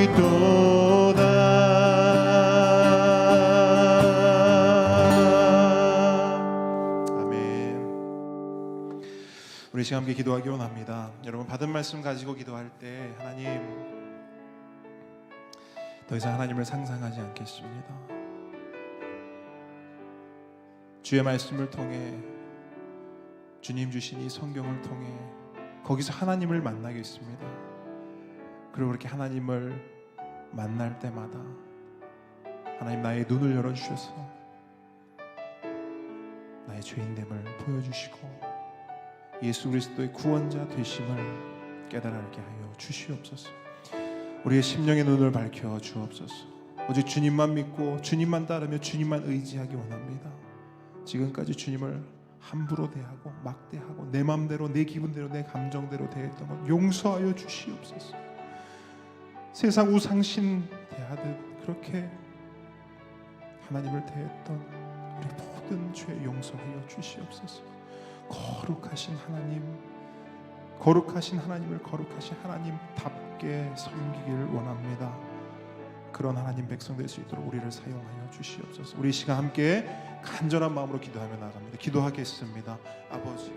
있도다. 아멘. 우리 시간 함께 기도하기 원합니다. 여러분 받은 말씀 가지고 기도할 때 하나님 더 이상 하나님을 상상하지 않겠습니다. 주의 말씀을 통해 주님 주신 이 성경을 통해 거기서 하나님을 만나겠습니다. 그리고 그렇게 하나님을 만날 때마다 하나님 나의 눈을 열어주셔서 나의 죄인됨을 보여주시고 예수 그리스도의 구원자 되심을 깨달게 하여 주시옵소서. 우리의 심령의 눈을 밝혀 주옵소서. 오직 주님만 믿고 주님만 따르며 주님만 의지하기 원합니다. 지금까지 주님을 함부로 대하고 막대하고 내 맘대로 내 기분대로 내 감정대로 대했던 것 용서하여 주시옵소서. 세상 우상신 대하듯 그렇게 하나님을 대했던 우리 모든 죄 용서하여 주시옵소서. 거룩하신 하나님을 거룩하신 하나님답게 섬기기를 원합니다. 그런 하나님 백성 될 수 있도록 우리를 사용하여 주시옵소서. 우리 시간 함께 간절한 마음으로 기도하며 나갑니다. 기도하겠습니다. 아버지,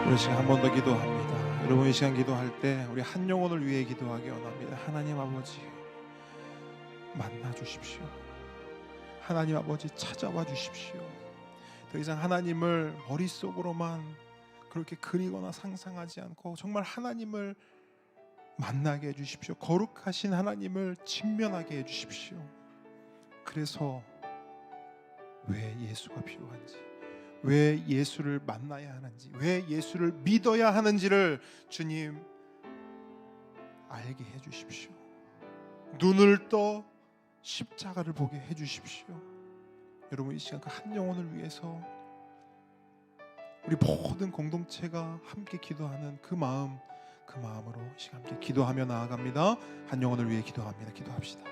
우리 시간 한 번 더 기도합니다. 여러분 이 시간 기도할 때 우리 한 영혼을 위해 기도하기 원합니다. 하나님 아버지 만나 주십시오. 하나님 아버지 찾아와 주십시오. 더 이상 하나님을 머릿속으로만 그렇게 그리거나 상상하지 않고 정말 하나님을 만나게 해주십시오. 거룩하신 하나님을 직면하게 해주십시오. 그래서 왜 예수가 필요한지, 왜 예수를 만나야 하는지, 왜 예수를 믿어야 하는지를 주님 알게 해주십시오. 눈을 떠 십자가를 보게 해주십시오. 여러분 이 시간 그 한 영혼을 위해서 우리 모든 공동체가 함께 기도하는 그 마음으로 이 시간 함께 기도하며 나아갑니다. 한 영혼을 위해 기도합니다. 기도합시다.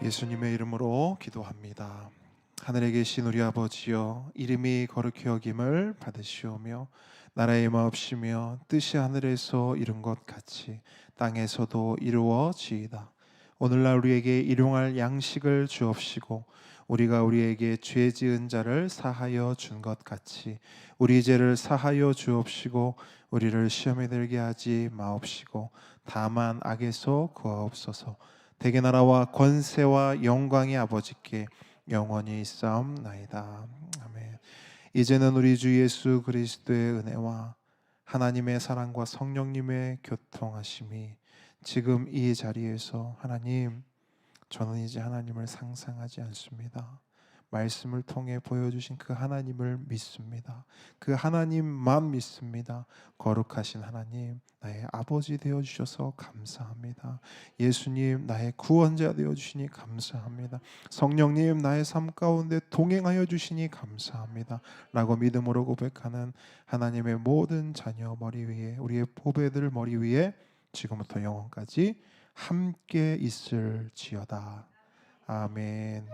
예수님의 이름으로 기도합니다. 하늘에 계신 우리 아버지여, 이름이 거룩히 여김을 받으시오며 나라의 마옵시며 뜻이 하늘에서 이룬 것 같이 땅에서도 이루어지이다. 오늘날 우리에게 일용할 양식을 주옵시고 우리가 우리에게 죄 지은 자를 사하여 준 것 같이 우리 죄를 사하여 주옵시고 우리를 시험에 들게 하지 마옵시고 다만 악에서 구하옵소서. 대개 나라와 권세와 영광이 아버지께 영원히 있사옵나이다. 아멘. 이제는 우리 주 예수 그리스도의 은혜와 하나님의 사랑과 성령님의 교통하심이 지금 이 자리에서 하나님, 저는 이제 하나님을 상상하지 않습니다. 말씀을 통해 보여주신 그 하나님을 믿습니다. 그 하나님만 믿습니다. 거룩하신 하나님, 나의 아버지 되어주셔서 감사합니다. 예수님, 나의 구원자 되어주시니 감사합니다. 성령님, 나의 삶 가운데 동행하여 주시니 감사합니다. 라고 믿음으로 고백하는 하나님의 모든 자녀 머리 위에, 우리의 보배들 머리 위에 지금부터 영원까지 함께 있을지어다. 아멘.